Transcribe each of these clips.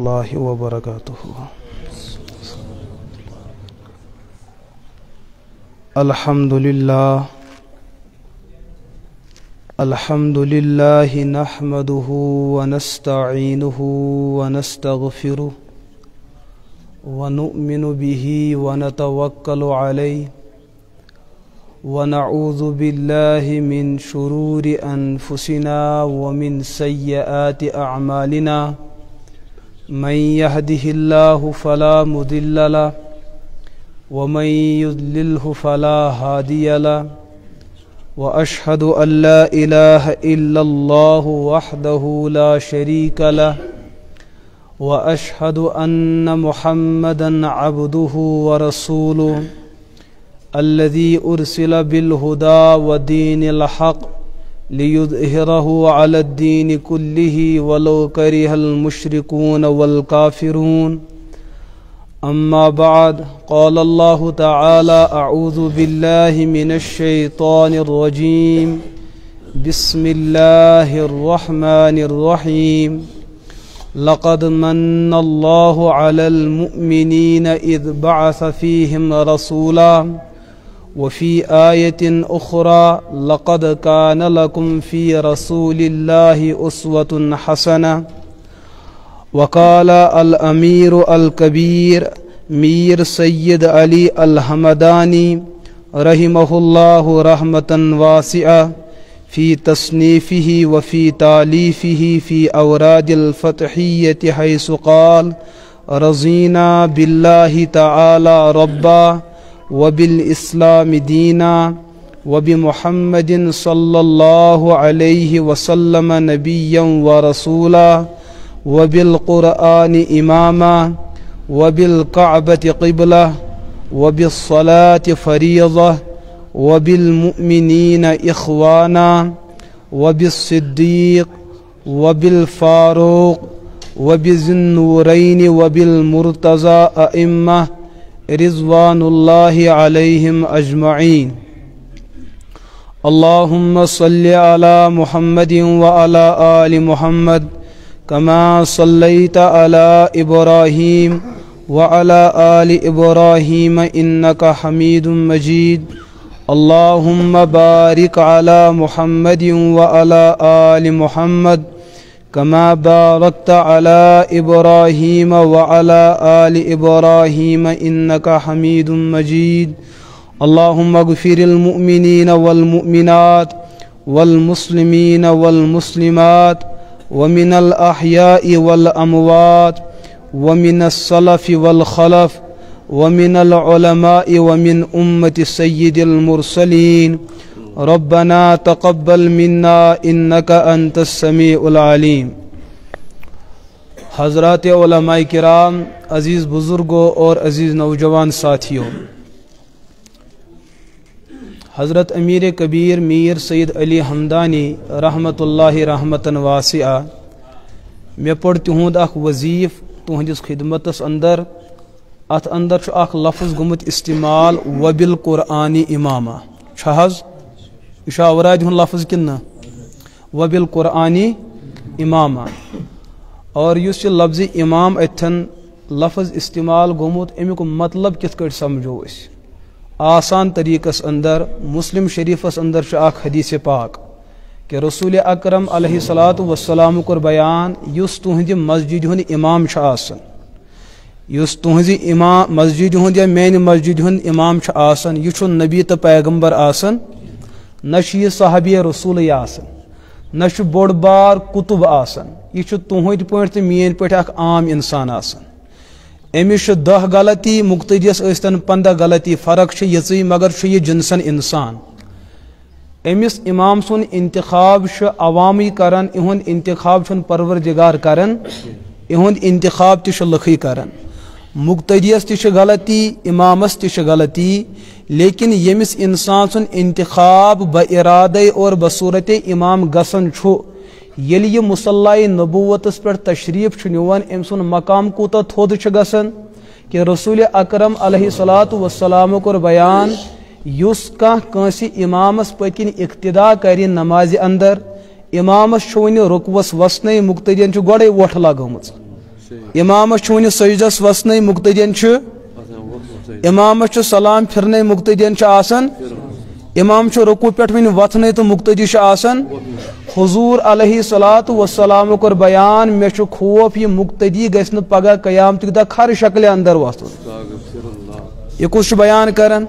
الله وبركاته. الحمد لله نحمده ونستعينه ونستغفره ونؤمن به ونتوكل عليه ونعوذ بالله من شرور أنفسنا ومن سيئات أعمالنا من يهده الله فلا مضل له ومن يضلله فلا هادي له وأشهد أن لا إله إلا الله وحده لا شريك له وأشهد أن محمدا عبده ورسوله الذي أرسل بالهدى ودين الحق ليظهره على الدين كله ولو كره المشركون والكافرون. أما بعد قال الله تعالى أعوذ بالله من الشيطان الرجيم بسم الله الرحمن الرحيم لقد من الله على المؤمنين إذ بعث فيهم رسولا وفي آية أخرى لقد كان لكم في رسول الله أسوة حسنة. وقال الأمير الكبير میر سید علی الحمدانی رحمه الله رحمة واسعة في تصنيفه وفي تأليفه في أوراد الفتحية حيث قال رضينا بالله تعالى ربا وبالإسلام دينا وبمحمد صلى الله عليه وسلم نبيا ورسولا وبالقرآن إماما وبالكعبة قبلة وبالصلاة فريضة وبالمؤمنين إخوانا وبالصديق وبالفاروق وبذي النورين وبالمرتضى أئمة رضوان الله عليهم أجمعين. اللهم صل على محمد وعلى آل محمد كما صليت على إبراهيم وعلى آل إبراهيم إنك حميد مجيد. اللهم بارك على محمد وعلى آل محمد كما باركت على إبراهيم وعلى آل إبراهيم إنك حميد مجيد. اللهم اغفر المؤمنين والمؤمنات والمسلمين والمسلمات ومن الأحياء والأموات ومن السلف والخلف ومن العلماء ومن أمة سيد المرسلين. ربنا تقبل منا إنك أنت السميع العليم. حضرات علماء کرام، عزیز بزرگوں اور عزیز نوجوان ساتھیوں، حضرت امیر کبیر میر سید علی حمدانی رحمت اللہ رحمتن واسعہ میں پڑھ تہند اخ وظیف تہندس خدمتس اندر ات اندر اخ لفظ گمت استعمال وبالقرآن امامہ چھحظ یہ اوراد ہن لفظ کنہ وبالقرآن امامہ اور اس لفظ امام اتھن لفظ استعمال گومت امیک مطلب کت کٹ سمجھو اس آسان طریقس اندر مسلم شریفس اندر اخ حدیث پاک کہ رسول اکرم علیہ الصلاۃ والسلام کور بیان یس تہندِ مسجد ہند امام آسان یس تہذ امام مسجد ہند یا مین مسجد ہند امام آسان یہ نبی تو پیغمبر آسان نہ یہ صحابی رسول آسان نہ بوڑ بار کتب آسان یہ تہند پہ تو مین پہ اخ عام انسان آسان امس 10 غلطی مقتدیس ٲسۍتن 15 غلطی فرق یژی مگر یہ جنسن انسان امس امام سن انتخاب عوامی کران اہند انتخاب پروردگار کران اہند انتخاب تہ لکھی کران مقتدیس تہ غلطی امامس تہ غلطی لیکن یمس انسان سن انتخاب بارادے اور بصورت امام گسن یل یہ مصلح نبوتس پہ تشریف نوان ام سن مقام کوتا تھود گسن کہ رسول اکرم علیہ الصلاۃ والسلام کور بیان یس کانسی امامس پتکن اقتدا کر نماز اندر امامس ون رکوس وسن مقتدین گوڑے ووٹ لگمت امام ون سجدس وسن مقتدین امام سلام پھرنے مقتدین امام رکوع پہ ون وتھنے تو مقتدی حضور علیہ الصلوۃ والسلام کور بیان مے خوف یہ مقتدی گھس نہ پگہ قیامت دہ کھر شکل اندر وسن یہ کس بیان کرن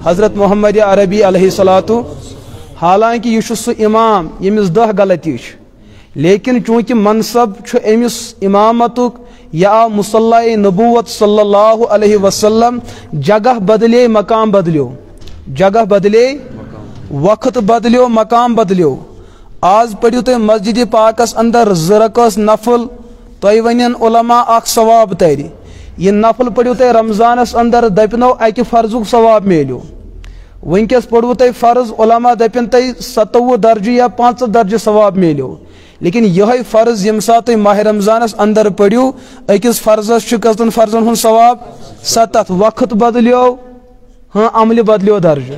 حضرت محمد عربی علیہ الصلوۃ حالانکہ یہ سہ امام یمس 10 غلطی لیکن چونکہ منصب امس امامتک یا مصلی نبوت صلی اللہ علیہ وسلم جگہ بدلے مقام بدلیو جگہ بدلے وقت بدلیو مقام بدلیو آز پڑھو تھی مسجد پاکس اندر 2 رکعت نفل تہ ون علماء اخ ثواب تر یہ نفل پڑھو تھی رمضانس اندر دپنو اکہ فرضک ثواب میلیو ونکس پڑھو تھی فرض علماء دپن تھی 27 درجہ یا 5 درجہ ثواب میلیو لیکن یہ فرض یم سات ماہ رمضانس اندر پڑھو اکس فرضس کتن فرضن ہن ثواب 7 وقت بدلیو ہاں عمل بدلیو درجہ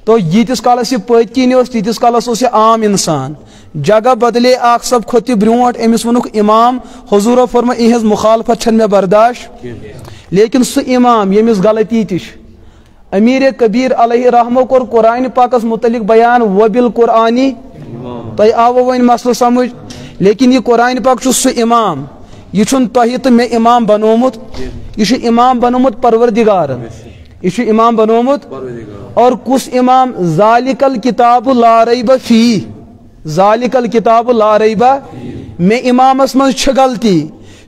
تو یتس کالس یہ پت کن تیتس کالس یہ عام انسان جگہ بدلے اخ سب کھت برونٹ امس ونک امام حضور فرما اہز مخالفت چھن میں برداشت لیکن سہ امام یمس غلطی تش امیر کبیر علیہ رحمہ کور قرآن پاکس متعلق بیان وبالقرآنی تہ آو ون مسئلہ سمجھ لیکن یہ قرآن پاک سہ امام یہ چھن تہ تو میں امام بنومت یہ امام بنومت پروردگارن یہ امام بنومت اور کس امام ذالک الکتاب لا ریب فی ذالک الکتاب لا ریب میں امامس من چھ غلطی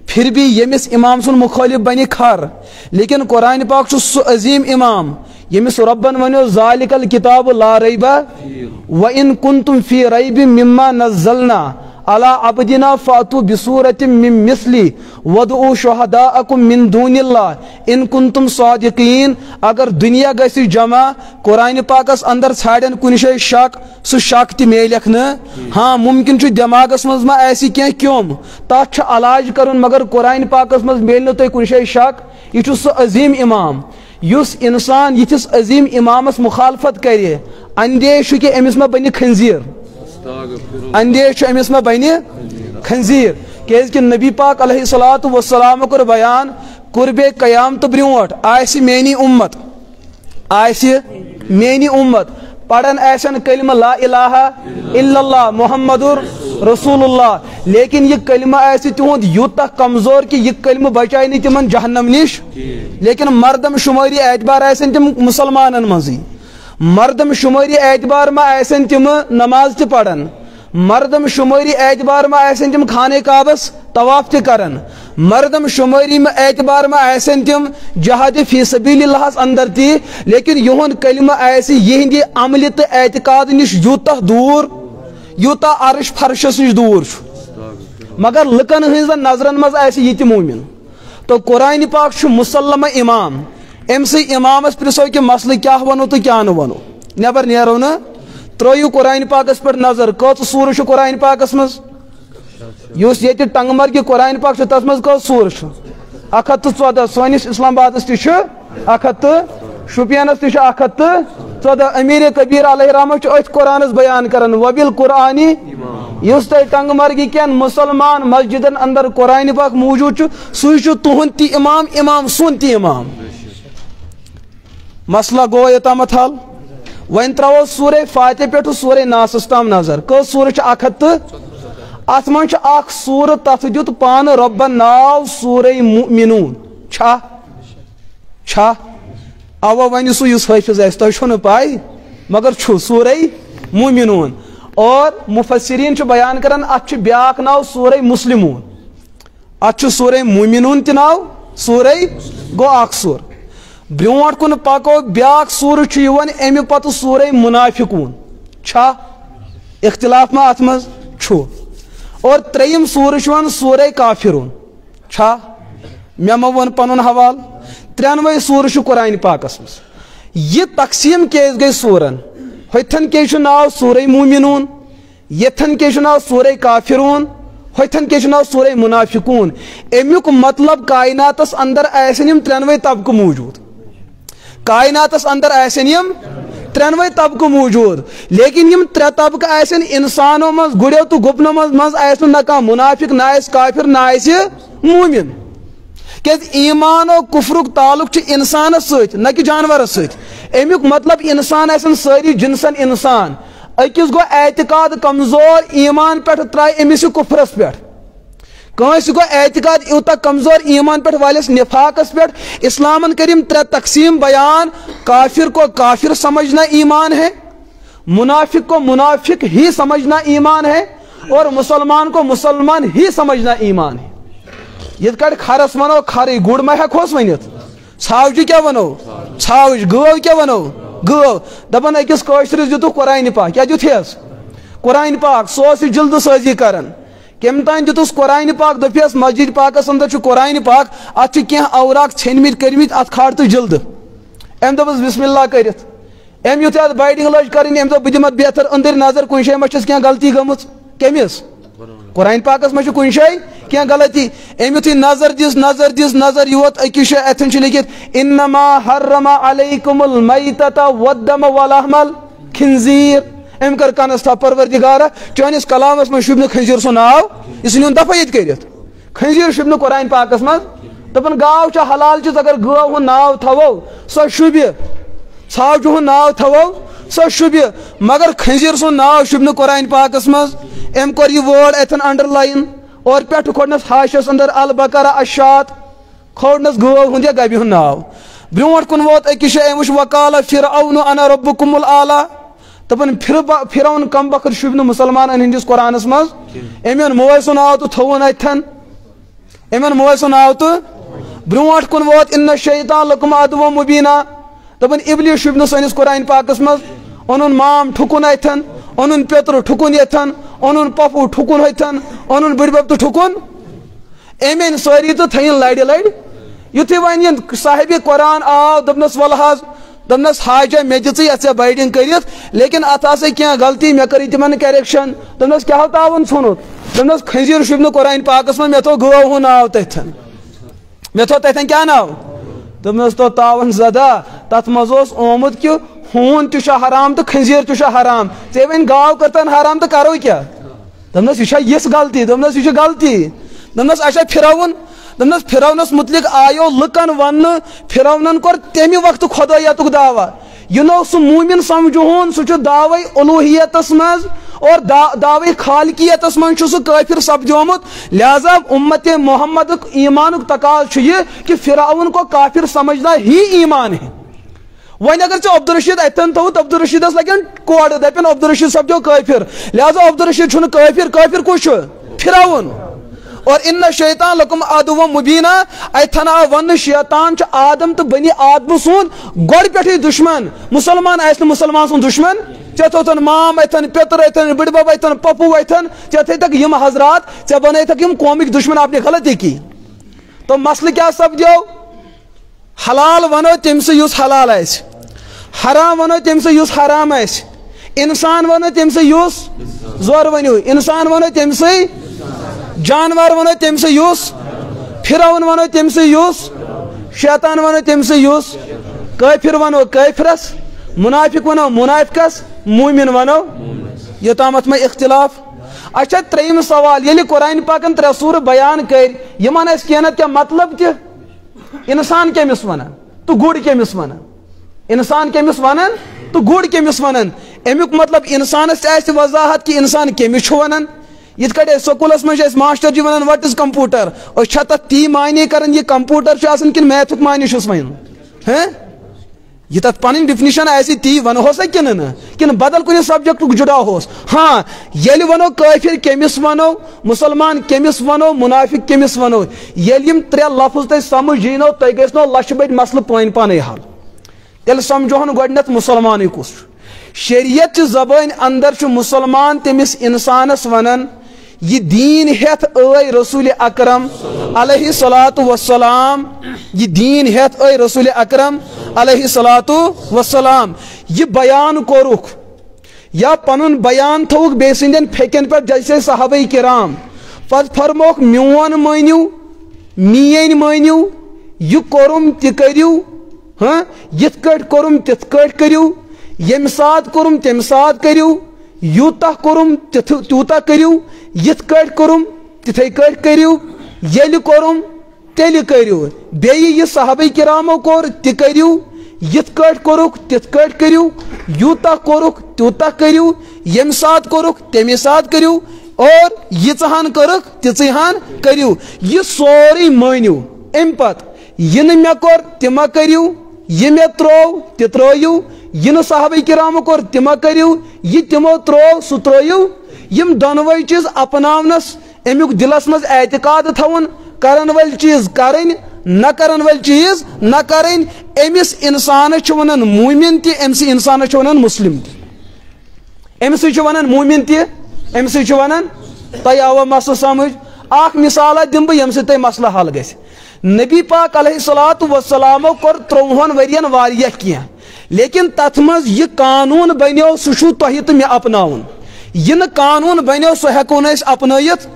پھر بھی یمس امام سن مخالف بنی کھر لیکن قرآن پاک سہ عظیم امام یمس ربن ونیو ذالک الکتاب لا ریب وان کنتم فی ریب مما نزلنا علی عبدنا فاتوا بسورۃ من مثلی وادعوا شہداءکم من دون اللہ ان کنتم صادقین اگر دنیا گژھِ جمع قرآن پاکس اندر ژھانڈن کُنہِ جایہِ شک سُہ شک تہِ میلکھ نہٕ ہاں ممکن چھُ دٮ۪ماغس منٛز ما آسہِ کینٛہہ کیوٚم تتھ چھُ علاج کرُن مگر قرآن پاکس منٛز میلہِ نہٕ تۄہہِ کُنہِ جایہِ شک یہ چھُ سُہ عظیم امام یُس انسان یتھس عظیم امامس مخالفت کرِ اندیش چھُ کہ أمِس ما بنہِ خنزیر اندیش امس میں بنہ خنزیر کیاز کہ نبی پاک علیہ الصلوۃ والسلام کور بیان قرب قیامت برونٹ آسی مینی امت پڑھن آسن کلمہ لا الہ الا اللہ محمد رسول اللہ لیکن یہ کلمہ آسی تہند یوتہ کمزور کہ یہ کلمہ بچائے نہیں تمن جہنم نش لیکن مردم شماری اعتبار آسن تم مسلمانن منزی مردم شماری اعتبار ما آسن تم نماز تہ پڑھن مردم شماری اعتبار ما آسن تم خانہ کعبس طواف تہ کرن مردم شماری میں اعتبار میں آسن تم جہاد فی سبیل اللہ اندر تی لیکن یہن کلمہ آسی یہندی عمل تو اعتقاد نش یوتہ دور یوتہ عرش فرشس نش دور مگر لکن ہنزن نظرن مز آسی یہ مومن تو قرآن پاک چھ مسلمہ امام امسی امامس پرسو کہ مسئلہ کیا ونو تو کیا نو نبر نیرو نا ترو قرآن پاکس پر نظر کت سور قرآن پاکس مز اس یہ ٹنگ مرگی قرآن پاک تس مز کت سور 114 سونس اسلام آبادس تہ 100 شپینس تہ 114 امیر کبیر علیہ رحمہ ات قرآنس بیان کرن وبالقرآنی اس تہ ٹنگ مرگی کین مسلمان مسجدن اندر قرآن پاک موجود سہ تہند تی امام امام سن تی امام مسئلہ گو یوتامت حل ون ترو سورہ فاتح پہ سورہ ناسس تام نظر کس سور 100 ات من اخ سور تت دیت پان ربن ناو سورہ مؤمنون چھا اوا ون سو اس حافظ اس تہ چھو نہ پائی مگر چھو سورہ مؤمنون اور مفسرین چھ بیان کران ات چھ بیاکھ ناو سورہ مسلمون ات چھ سورہ مؤمنون تہ ناو سورہ گو اخ سور برونٹ کن پکو بیاکھ سور چھ یوان امی پتہ سورہ منافقون چھا اختلاف ما ات مز چھو اور تریم سور چھ سورہ کافرون چھا مے ما ون پنن حوال ترنوے سور چھ قرآن پاکس مز یہ تقسیم کیس گئی سورن ہوتھن کے چھ ناو سورہ مومنون یتھن کے چھ ناو سورہ کافرون ہوتھن کے چھ ناو سورہ منافقون امیک مطلب کائناتس اندر ایسن یم ترنوے طبقہ موجود کائناتس اندر ایسن یم ترنوے طبقہ موجود لیکن یم ترے طبقہ آسن انسانوں مز گڑیو تو گپنو مز آسن نہ کانٛہہ منافق نہ آسہِ کافر نہ آسہِ مومن کیاز ایمان و کفرک تعلق چھ انسانس سۭتۍ نہ کہ جانورس سۭتۍ امیُک مطلب انسان آسن سٲری جنسن انسان أکِس گو اعتقاد کمزور ایمان پٮ۪ٹھ ترٛایہِ أمِس یہِ کفرس پٮ۪ٹھ کٲنٛسہِ گو اعتقاد یوٗتاہ کمزور ایمان پٮ۪ٹھ والٮ۪س نفاقس پٮ۪ٹھ اسلامن کٔرِم ترٛےٚ تقسیم بیان کافر کو کافر سمجھنا ایمان ہے منافق کو منافق ہی سمجھنا ایمان ہے اور مسلمان کو مسلمان ہی سمجھنا ایمان ہے یت کڑ کھرس ونو کھرے گڑ ما ہیکوس ونت ژھاوجہِ کیا ونو ژھاوج گٲو کیا ونو گٲو دپان أکِس کٲشرِس دِتُکھ قرآنِ پاک کیا دِتھیس قرآنِ پاک سُہ اوس یہِ جلدٕ سٲزی کران کمہِ تانۍ دِتُس قرآنِ پاک دپیس مسجد پاکس اندر چھُ قرآنِ پاک اتھ چھِ کینٛہہ اوراق ژھیٚنمٕتۍ کٔرمٕتۍ اتھ کھار تہٕ جلدٕ أمۍ دوٚپُس بسم اللہ کٔرِتھ أمۍ یُتھُے اتھ بایڈنگ لٲج کرٕنۍ أمۍ دوٚپ بہٕ دِمہٕ اتھ بہتر أنٛدٕرۍ نظر کُنہِ جایہِ ما چھس کینٛہہ غلطی گٔمٕژ کٔمِس قرآن پاکس ما چھُ کُنہِ جایہِ کینٛہہ غلطی أمۍ یُتھُے نظر یوت أکِس جایہِ اتھٮ۪ن چھُ لیکھِتھ انما حرم علیکم المیتۃ والدم ولحم الخنزیر أمۍ کٔر کنس تھپھ پروردگارا چٲنِس کلامس منٛز شوٗبہِ نہٕ خنزیٖر سُنٛد ناو یہِ ژھٕنِوُن دفعہ ییٚتہِ کٔرِتھ خنزیٖر شوٗبہِ نہٕ قرآن پاکس منٛز دپان گاو چھِ حلال چیٖز اگر گٲو ہُنٛد ناو تھاوو سۄ شوٗبہِ ژھاوجہِ ہُنٛد ناو تھاوو سۄ شوٗبہِ مگر خنزیٖر سُنٛد ناو شوٗبہِ نہٕ قرآن پاکس منٛز أمۍ کوٚر یہِ وٲڈ اتھٮ۪ن انڈر لاین اور پٮ۪ٹھٕ کھولنس ہاشس اندر البقرہ اشات کھولنس گٲو ہُنٛد یا گبہِ ہُنٛد ناو برونٛٹھ کُن ووت أکِس جایہِ أمۍ وٕچھ وقال فرعون انا ربکم الاعلیٰ دپان فرعون کم بخت شوٗبہِ نہٕ مُسلمانن ہٕنٛدِس قرآنس منٛز أمۍ اوٚن موج سُنٛد ناو تہٕ تھووُن اتھٮ۪ن أمۍ اوٚن موج سُنٛد ناو تہٕ برونٛٹھ کُن ووت ان الشیطان لکم عدو مبیٖنا دپان ابلیٖس شوٗبہِ نہٕ سٲنِس قرآن پاکس منٛز اوٚنُن مام ٹھُکُن اتھٮ۪ن اوٚنُن پیترٕ ٹھُکُن یتھن اوٚنُن پۄپھوٗ ٹھُکُن ہتھن اوٚنُن بٕڈبب تہٕ ٹھُکُن أمۍ أنۍ سٲری تہٕ تھٲیِن لڑِ لڑِ یُتھُے وۄنۍ یہِ صاحبِ قرآن آو دوٚپنس ول حظ دوٚپنس حاجا مےٚ دِژٕے یتھ ژےٚ بایڈنگ کٔرِتھ لیکن اتھ آسے کینٛہہ غلطی مےٚ کٔرٕے تِمن کریکشن دوٚپنس کیٛاہ تاوُن ژھُنُتھ دوٚپنس خنزیٖر شوٗبہِ نہٕ قرآن پاکس منٛز مےٚ تھوٚو گٲو ہُنٛد ناو تٔتھٮ۪ن مےٚ تھوٚو تتھٮ۪ن کیٛاہ ناو دوٚپنس تو تاوُن زدا تتھ منٛز اوس آمُت کہِ ہوٗن تہِ چھُ حرام تہٕ خنزیٖر تہِ چھُ حرام ژےٚ وۄنۍ گاو کٔرتن حرام تہٕ کرو کیٛاہ دوٚپنس یہِ چھا یِژھ غلطی دوٚپنس یہِ چھِ غلطی دوٚپنس اچھا فرعون دوٚپنس فرعونس متعلق آیو لُکن وننہٕ فرعونن کوٚر تمہِ وقتہٕ خۄدایتُک دعوا یہِ نوٚو سُہ موٗمِن سمجھوُن سُہ چھُ دعوے اُلوٗہیتس منٛز اور دعوے خالقیتس منٛز چھُ سُہ کٲفر سپدیومُت لہذا اُمتِ محمدُک ایمانُک تقاضہٕ چھُ یہِ کہ فرعون کو کافر سمجھنا ہی ایمان ہے وۄنۍ اگر ژےٚ عبدالرشیٖد اتھٮ۪ن تھوٚوُتھ عبدالرشیٖدس لگن کورٕ دپن عبدالرشیٖد سپدیو کٲفر لہذا عبدالرشیٖد چھُنہٕ کٲفر کٲفر کُس چھُ فرعون اور ان الشیطان لکم عدو مبیٖنا اتھٮ۪ن آو وننہٕ شیطان چھُ آدم تہٕ بنی آدمہٕ سُنٛد گۄڈٕ پٮ۪ٹھٕے دُشمن مسلمان آسہِ نہٕ مسلمان سُنٛد دُشمن ژےٚ تھوتھن مام اتھٮ۪ن پیتر اتھٮ۪ن بٕڈبب اتھٮ۪ن پۄپھوٗ اتھٮ۪ن ژےٚ تھٲیتھکھ یِم حضرات ژےٚ بنٲیتھکھ یِم قومٕکۍ دُشمن آپ نے غلطی کی تو مسلہٕ کیٛاہ سپدیو حلال ونو تٔمۍ سٕے یُس حلال آسہِ حرام ونو تٔمۍ سٕے یُس حرام آسہِ انسان ونو تٔمۍ سٕے یُس زورٕ ؤنِو انسان ونو تٔمۍ سٕے جانور ونو تٔمۍ سٕے یُس فرعون ونو تٔمۍ سٕے یُس شیطان ونو تٔمۍ سٕے یُس کٲفر ونو کٲفرس منافق ونو منافقس مومن ونو یوتامتھ میں اختلاف اچھا ترٛیٚیِم سوال ییٚلہِ قرآن پاکن ترٛےٚ سوٗرٕ بیان کٔرۍ یِمن آسہِ کینٛہہ نتہٕ کینٛہہ مطلب تہِ انسان کٔمِس ونان تہٕ گُر کٔمِس ونان انسان کٔمِس ونان تہٕ گُر کٔمِس ونان امیُک مطلب انسانس تہِ آسہِ وضاحت کہ انسان کٔمِس چھُ ونان یِتھ کٲٹھۍ أسۍ سکوٗلس منٛز چھِ أسۍ ماسٹر جی ونان وٹ از کمپیوٗٹر أسۍ چھا تتھ تی معنے کران یہِ کمپیوٗٹر چھُ آسان کِنہٕ میتھُک معنے چھُس ونان یہ تتھ پنٕنۍ ڈیفنیشن آسہِ تی ونہوسا کِنہٕ نہٕ کِنہٕ بدل کُنہِ سبجیکٹُک جُڑاوہوس ہاں ییٚلہِ ونو کٲفر کٔمِس ونو مسلمان کٔمِس ونو منافق کٔمِس ونو ییٚلہِ یِم ترٛےٚ لفظ تۄہہِ سمجھ یینو تۄہہِ گژھنو لچھِ بٔدۍ مسلہٕ پانہٕ پانے حل تیٚلہِ سمجھوہن گۄڈٕنیتھ مُسلمانٕے کُس چھُ شریعت چہِ زبٲنۍ اندر چھُ مُسلمان تٔمِس انسانس ونان یہ دین ہیتھ اے رسول اکرم علیہ الصلوۃ والسلام یہ دین ہیتھ اے رسول اکرم علیہ الصلوۃ والسلام یہ بیان کورُکھ یا پنُن بیان تھوُکھ بیٚیہِ سٕنٛدٮ۪ن پھیکٮ۪ن پٮ۪ٹھ جیسے صحابہ کرام پتہٕ فرموکھ میون مٲنِو میٲنۍ مٲنِو یہِ کوٚرُم تہِ کٔرِو یِتھ کٲٹھۍ کوٚرُم تِتھ کٲٹھۍ کٔرِو یم سات کرم تم سات کرو یوتہ کرم تیوتہ کرو یت کٹ کرم تتھے کٹ کرو یل کرم تیل کرو بیٚیہِ یہ صحابہ کرامو کور تہِ کرو یت کٹ کورُکھ تِتھ کٹ کرو یوتہ کورُکھ تیوتہ کرو یم سات کورُکھ تمے سات کرو اور یژہان کٔرٕکھ تِژٕے کرو یہ سورُے مٲنِو ام پتہٕ یہ نہٕ مےٚ کوٚر تہِ مہ کٔرِو یہ مےٚ ترٛوو تہِ ترٛٲیِو یہ نہٕ صحابہ کرامو کوٚر تہِ مہ کٔرِو یہ تِمو ترٛوو سُہ ترٛٲیِو یم دۄنوے چیٖز اپناونس امیُک دلس منٛز اعتقاد تھاوُن کرن وٲلۍ چیٖز کرٕنۍ نہ کرن وٲلۍ چیٖز نہ کرٕنۍ أمِس انسانس چھِ ونان مومن تہِ أمسٕے انسانس چھِ ونان مسلم تہِ أمسٕے چھِ ونان مومن تہِ أمسٕے چھِ ونان تۄہہِ آوا مسلہٕ سمجھ اکھ مثالہ دِمہٕ بہٕ ییٚمہِ سۭتۍ تۄہہِ مسلہٕ حل گژھِ نبی پاک علیہ الصلوۃ والسلامو کوٚر 30 ؤرین واریاہ کینٛہہ لیکن تتھ منٛز یہِ قانوٗن بنیو سُہ چھُو تۄہہِ تہٕ مےٚ اپناوُن یہِ نہٕ قانوٗن بنیو سُہ ہٮ۪کو نہٕ أسۍ اپنٲیِتھ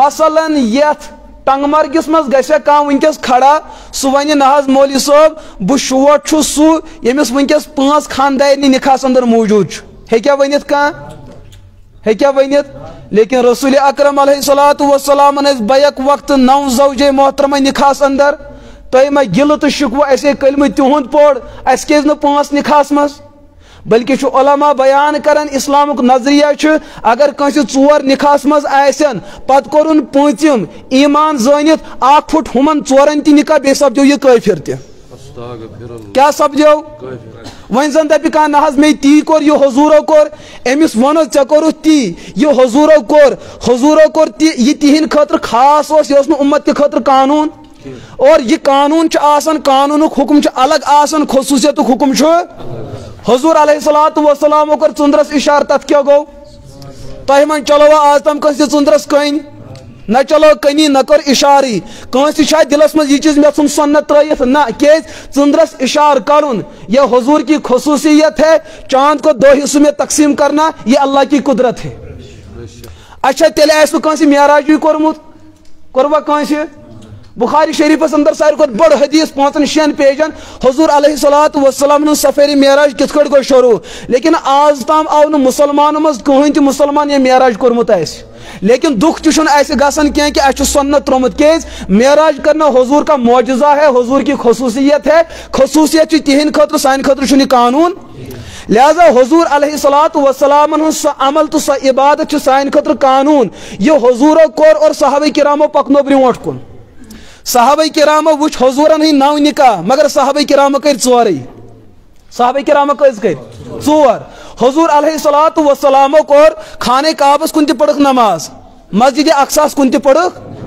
مثلاً یتھ ٹنگ مرگس مز گژھِ کانٛہہ ونکس کھڑا سُہ ونہِ نہ حظ مولوی صٲب بہٕ شوٹ چھُس سُہ ییٚمِس ونکس 5 خاندارنہِ نِکاحس انٛدر موٗجوٗد چھُ ہیٚکیٛاہ ؤنِتھ کانٛہہ ہیٚکیٛاہ ؤنِتھ لیکن رسول اکرم علیہ الصلوۃ والسلام ٲسۍ بیک وقتہٕ 9 زوجے محترمہ نِکاحس انٛدر تۄہہِ ما گِلہٕ تہٕ شِکوٕ اَسے کلمہٕ تِہُنٛد پوٚر اَسہِ کیٛازِ نہٕ 5 نِکاحس منٛز بلکہ چھُ علما بیان کران اسلامُک نظریہ چھُ اگر کٲنٛسہِ 4 نِکاحس منٛز آسن پتہٕ کوٚرُن 5م ایمان زٲنِتھ 1 پھُٹ ہُمن 4 تہِ نِکاح بیٚیہِ سپدیو یہِ کٲفِر تہِ کیا سپدیو وۄنۍ زن دپہِ کانٛہہ نہ حظ مےٚ تی کوٚر یہِ حضوٗرو کوٚر أمِس ووٚنُو ژےٚ کوٚرُتھ تی یہِ حضوٗرو کوٚر تہِ یہِ تِہنٛدِ خٲطرٕ خاص اوس یہِ اوس نہٕ اُمت کہِ خٲطرٕ قانوٗن اور یہ قانون چھ آسان قانونک حکم چھ الگ آسان خصوصیتک حکم چھ حضور علیہ الصلوۃ والسلام کر ژندرس اشارہ تت کیا گو تہ من چلو آج تم کس ژندرس کن نہ چلو کنی نہ کر اشاری کانس چھا دلس مز یہ چیز یژھن سنت ترائیت نہ کیز ژندرس اشار کرن یہ حضور کی خصوصیت ہے چاند کو 2 حصوں میں تقسیم کرنا یہ اللہ کی قدرت ہے اچھا تیلے ایسو کانسی معراج بھی کورمت کوروا کانسی بخاری شریفس اندر ساروی کھۄتہٕ بڑ حدیث 5-6 پیجن حضور علیہ الصلوۃ والسلام سفر معراج کت کٹ گو شروع لیکن آز تام آو نہ مسلمان مز کہین تہ مسلمان یہ معراج کورمت آسہِ لیکن دکھ تہ چھُنہٕ اَسہِ گژھان کینٛہہ کہ اَسہِ چھُ سنت ترومت کیٛازِ معراج کرنا حضور کا معجزہ ہے حضور کی خصوصیت ہے خصوصیت چھ تہنٛدِ خٲطرٕ سانہِ خٲطرٕ چھُنہٕ یہِ قانوٗن لہذا حضور علیہ الصلوۃ والسلام ہُنٛد سُہ عمل تو سۄ عبادت چھِ سانہِ خٲطرٕ قانوٗن یہ حضورو کوٚر اور صحابہ کرامو پکنو برونٛٹھ کُن صحابہ کرامو وچھ حضورن ہی 9 نکاح مگر صحابہ کرامو کر 4 صحابہ کرامو کز کر 4 حضور علیہ الصلوۃ والسلام کور خانہ کعبس کن تہ پڑھ نماز مسجد اقصاس کن تہ پڑھ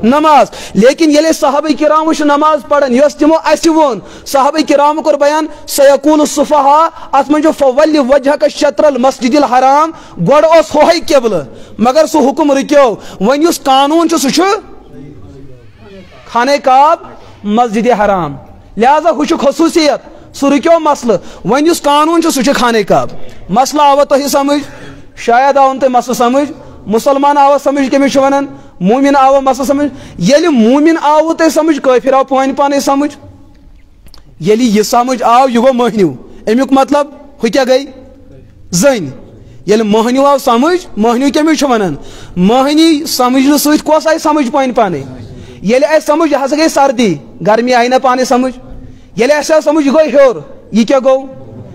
نماز لیکن یلے صحابہ کرام وچھ نماز پڑھن یس تمو اسی وون صحابہ کرام کور بیان سیقول الصفحاء ات من جو فول وجهک شطر المسجد الحرام گوڑ اس ہوئی قبلہ مگر سو حکم رکیو ون یس قانون چھ سو خانہ کعب مسجد حرام لہذا ہو خصوصیت سہ رکیو مسئلہ ون اس قانون سہ خانہ کعب مسئلہ آو تہ سمجھ شاید آو تہ مسئلہ سمجھ مسلمان آو سمجھ کمس ونان مومن آو مسئلہ سمجھ یل مومن آو تہ سمجھ کافر آو پانے سمجھ یل یہ سمجھ آو یہ گو مہنیو امیک مطلب ہو کیا گئی زن یل مہنیو آو سمجھ مہنیو کمس ونان مہنی سمجھنے ست کس آئی سمجھ پانے یل اس سمجھ یہ ہسا گئی سردی گرمی آئی نا پانے سمجھ یل اس سمجھ یہ گو ہیور یہ کیا گو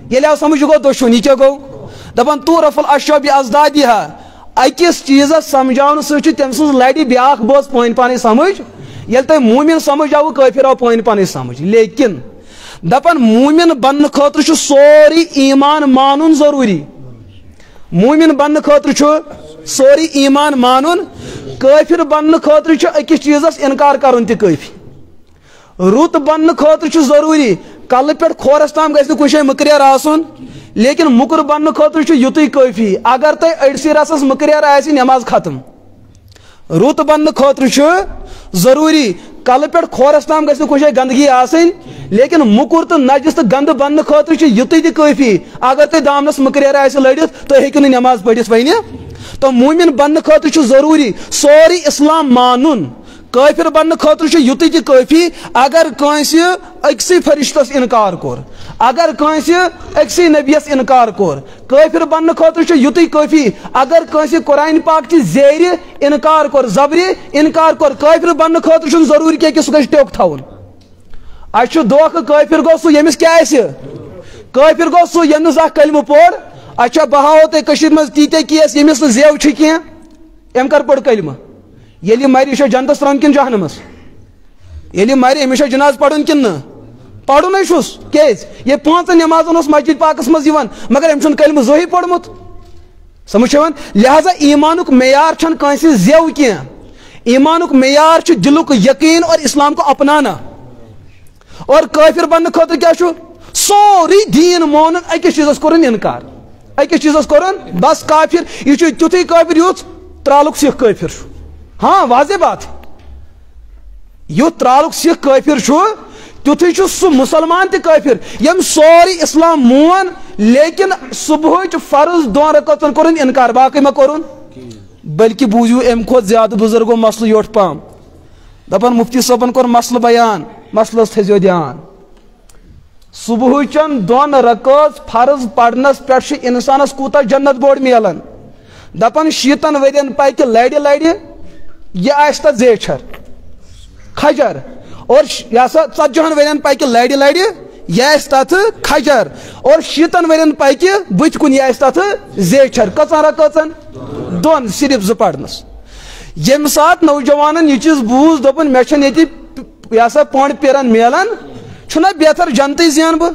یل آو سمجھ یہ گو دشون یہ کیا گو دپان تو رف الاشیاء بازدادها اکس چیز سمجھاؤن ست تم سن لڑی بیاکھ بوز پانے سمجھ یل تہ مومن سمجھ آو کافر آو پانے سمجھ لیکن دپان مومن بن خاطر سوری ایمان مانن ضروری مومن بن خاطر سوری ایمان مانن کافر بن خاطر اکس چیز انکار کرن تہ کافی رت بن خاطر ضروری کل پہ کھورس تام گھس کن مکریر آسن لیکن مکر بن خاطر یوت کافی اگر تہ اڑسی رسس مکریر آسی نماز ختم رت بن خاطر ضروری کل پہ کھورس تام گھس کن گندگی آسن لیکن مکر تو نجس تو گند بن خاطر یوت تہ کافی اگر تہ دامنس مکریر آسی لڑت تہ ہیکو نہ نماز پڑھت ونہ تو مومن بن خاطر ضروری سوری اسلام مانن کافر بننے خاطر یوت تہ کافی اگر کانسی اکسی فرشتس انکار کور اگر کانسی اکسی نبیس انکار کور کافر بننے خاطر یوت کافی اگر کانسی قرآن پاک چہ زیر انکار کور زبری انکار کور کافر بننے خاطر ضروری کہ سہ گژھِ ٹیوک تھاون اچھ دھوکہ کافر گو سہ یمس کیا کافر گو سہ یمس اخ کلمہ پور اچھا بہ ہاو تہ مز تیتہ کیس یمس زیو چھ کی ام کر پڑ کلمہ یلی مر یہ جنتس تران کن جہنمس یلی مر امس جناز پڑھن کن نا پڑھن چھس کیز یہ 5 نمازن اس مسجد پاکس مز یوان مگر ام چھن کلمہ زوہی پڑھمت سمجھ یوان لہذا ایمانک معیار چھن کانسی زیو کی ایمانک معیار چھ دلک یقین اور اسلام کو اپنانا اور کافر بننے خاطر کیا چھو سوری دین مونن اکس چیزس کرن انکار اکس چیزس کرن بس کافر یہ چھ تیتھی کافر یوت ترالک سکھ کافر ہاں واضح بات یو ترالک سکھ کافر چھو تیتھی چھو سہ مسلمان تہ کافر یم سوری اسلام مون لیکن صبح فرض 2 رکعتن کرن انکار باقی ما کرن بلکہ بوزیو ام کھت زیادہ بزرگو مسئلہ یوٹ پام دپن مفتی صاحبن کور مسئلہ بیان مسئلس تھزیو دھیان صبح چن 2 رکعت فرض پڑھنس پہ انسانس کوتا جنت بوڑ ملان دپن 60 ورین پکہ لڑ یہ آس تک زیچھر کھجر اور یہ سا 40 ورین پکہ لڑ یہ آس تک کھجر اور 60 ورین پکہ بت کن یہ آس تک زیچھر کچن رکعتن 2 صرف 2 پڑھنس یم سات نوجوانن یہ چیز بوز دپن مے چھن یتی یہ سا پونڈ پیرن ملان چھنا بہتر جنتی زین بہ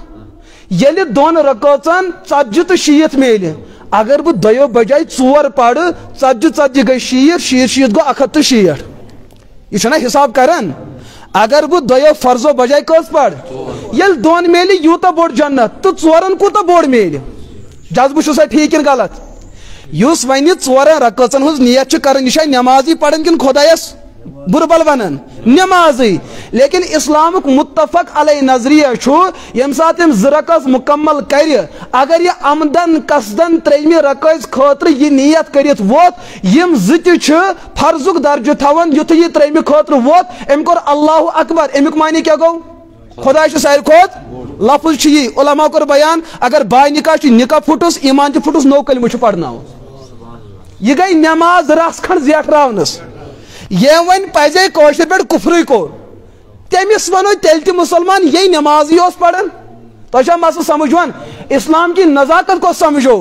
یلی 2 رکعتن 40 تو 60 میل اگر بہ دیو بجائے 4 پڑھ 40 گئی 60 گو 160 یہ چھنا حساب کرن اگر بہ دیو فرضو بجائے کس پڑھ یل 2 میلی یوتا بوڑ جنت تو 4 کوتا بوڑ میل جذبہ چھسا ٹھیک کن غلط یس ون 4 رکعتن ہز نیت کرن یہ نمازی پڑھن کن خدایس بربل ونن نمازی لیکن اسلامک متفق علیہ نظریہ چھو یم سات یم 2 رکعت مکمل کر اگر یہ عمدن قصدن 3 رکعت خاطر یہ نیت کرت ووت یم 2 چھ فرضک درجہ تھون یتھ یہ 3 خاطر ووت ام کور اللہ اکبر امیک معنی کیا گو خدا چھ ساری کھوت لفظ چھ یہ علماء کور بیان اگر بائی نکاح چھ نکاح پھٹس ایمان چھ پھٹس نو کلمہ چھ پڑھناو یہ گئی نماز رس کھنڈ زیٹھراونس یہ ون پزے کوشر پہ کفر کور تمس ونو تیل تہ مسلمان یہ نمازی اس پڑھن تو مسئلہ سمجھوان اسلام کی نزاکت کو سمجھو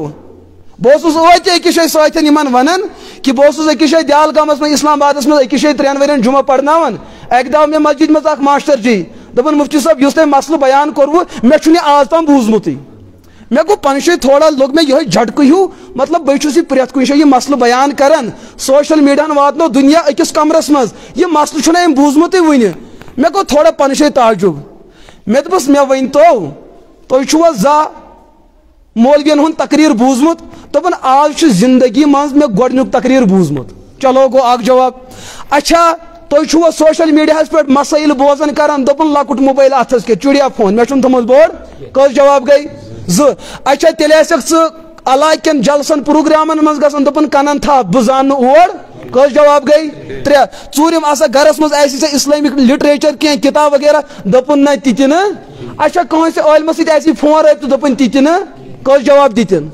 بہت اکس جائے ساتن ونان کہ بہت اکس جائے دیال گامس میں اسلام آباد میں اکس جائے 3 ورین جمعہ پڑھناون اک دہ مے مسجد مز اخ ماسٹر جی دپن مفتی صاحب اس تہ مسئلہ بیان کورو مے چھُ نہٕ آز تام بوٗزمُتٕے مے گو پن جائے تھوڑا لوگ میں یہ جھٹکہ ہیو مطلب بہت یہ پریت کن جائے یہ مسئلہ بیان کران سوشل میڈیا واتنو دنیا اکس کمرس مز یہ مسئلہ چھُنہ ام بوٗزمُتٕے ون مے گو تھوڑا پن جائے تعجب مے دپس مے ون تُہۍ چھُوا زانٛہہ مولوین ہُنٛد تقریر بوٗزمُت دپن آز چھُ زندگی مز مے گۄڈنیُک تقریر بوٗزمُت چلو گو اکھ جواب اچھا تُہۍ چھُوا سوشل میڈیاہس پٮ۪ٹھ مسائل بوزان کران دپن لۄکُٹ موبائل اتھس کیٛاہ چُڑیا فون مے چھُنہٕ تھوٚمُت بوڑ کٔژ جواب گٔے 2 اچھا تیٚلہِ آسٮ۪کھ ژٕ علاقن جلسن پروگرامن مز گژھان دپن کنن تھاپ بہٕ زانہٕ اور کٔژ جواب گٔے 3 ژوٗرِم آسا گرس مز آسہِ ژےٚ اسلامک لٹریچر کینٛہہ کتاب وغیرہ دپن نہ تہِ نہٕ اچھا کٲنٛسہِ عٲلمس سۭتۍ آسی فون رٲبطہٕ دپن تہِ نہٕ کٔژ جواب دِتِن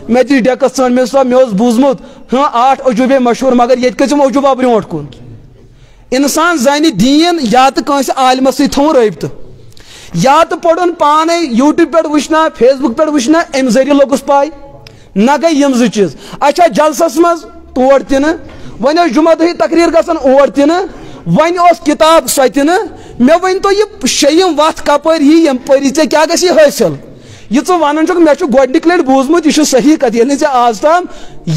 مے دِژ ڈیکس ژھٲنٛڈ مےٚ دوٚپُس مےٚ اوس بوٗزمُت 8 عجوٗبے مشہوٗر مگر ییٚتہِ کٔژِم عجوٗبا برونٛٹھ کُن انسان زانہِ دیٖن یا تہٕ کٲنٛسہِ عالمس سۭتۍ تھاوُن رٲبطہٕ یا تو پڑھن پانے یوٹیوب پہ وچنا فیس بک پہ وچنا ام ذریعہ لوگس پائی نہ گئی یم 2 چیز اچھا جلسس مز تور تہ ون جمعہ دہی تقریر گژھان اور تہ ون کتاب سو تہ مے ون تو یہ 6یم وتھ کپر ہی یم پری ژے کیا گژھی حٲصِل یہ ژٕ ونان چھُکھ مےٚ چھُ گۄڈنِکۍ لٹہِ بوٗزمُت یہ چھُ صحیح کتھ ییٚلہِ نہٕ ژےٚ آز تام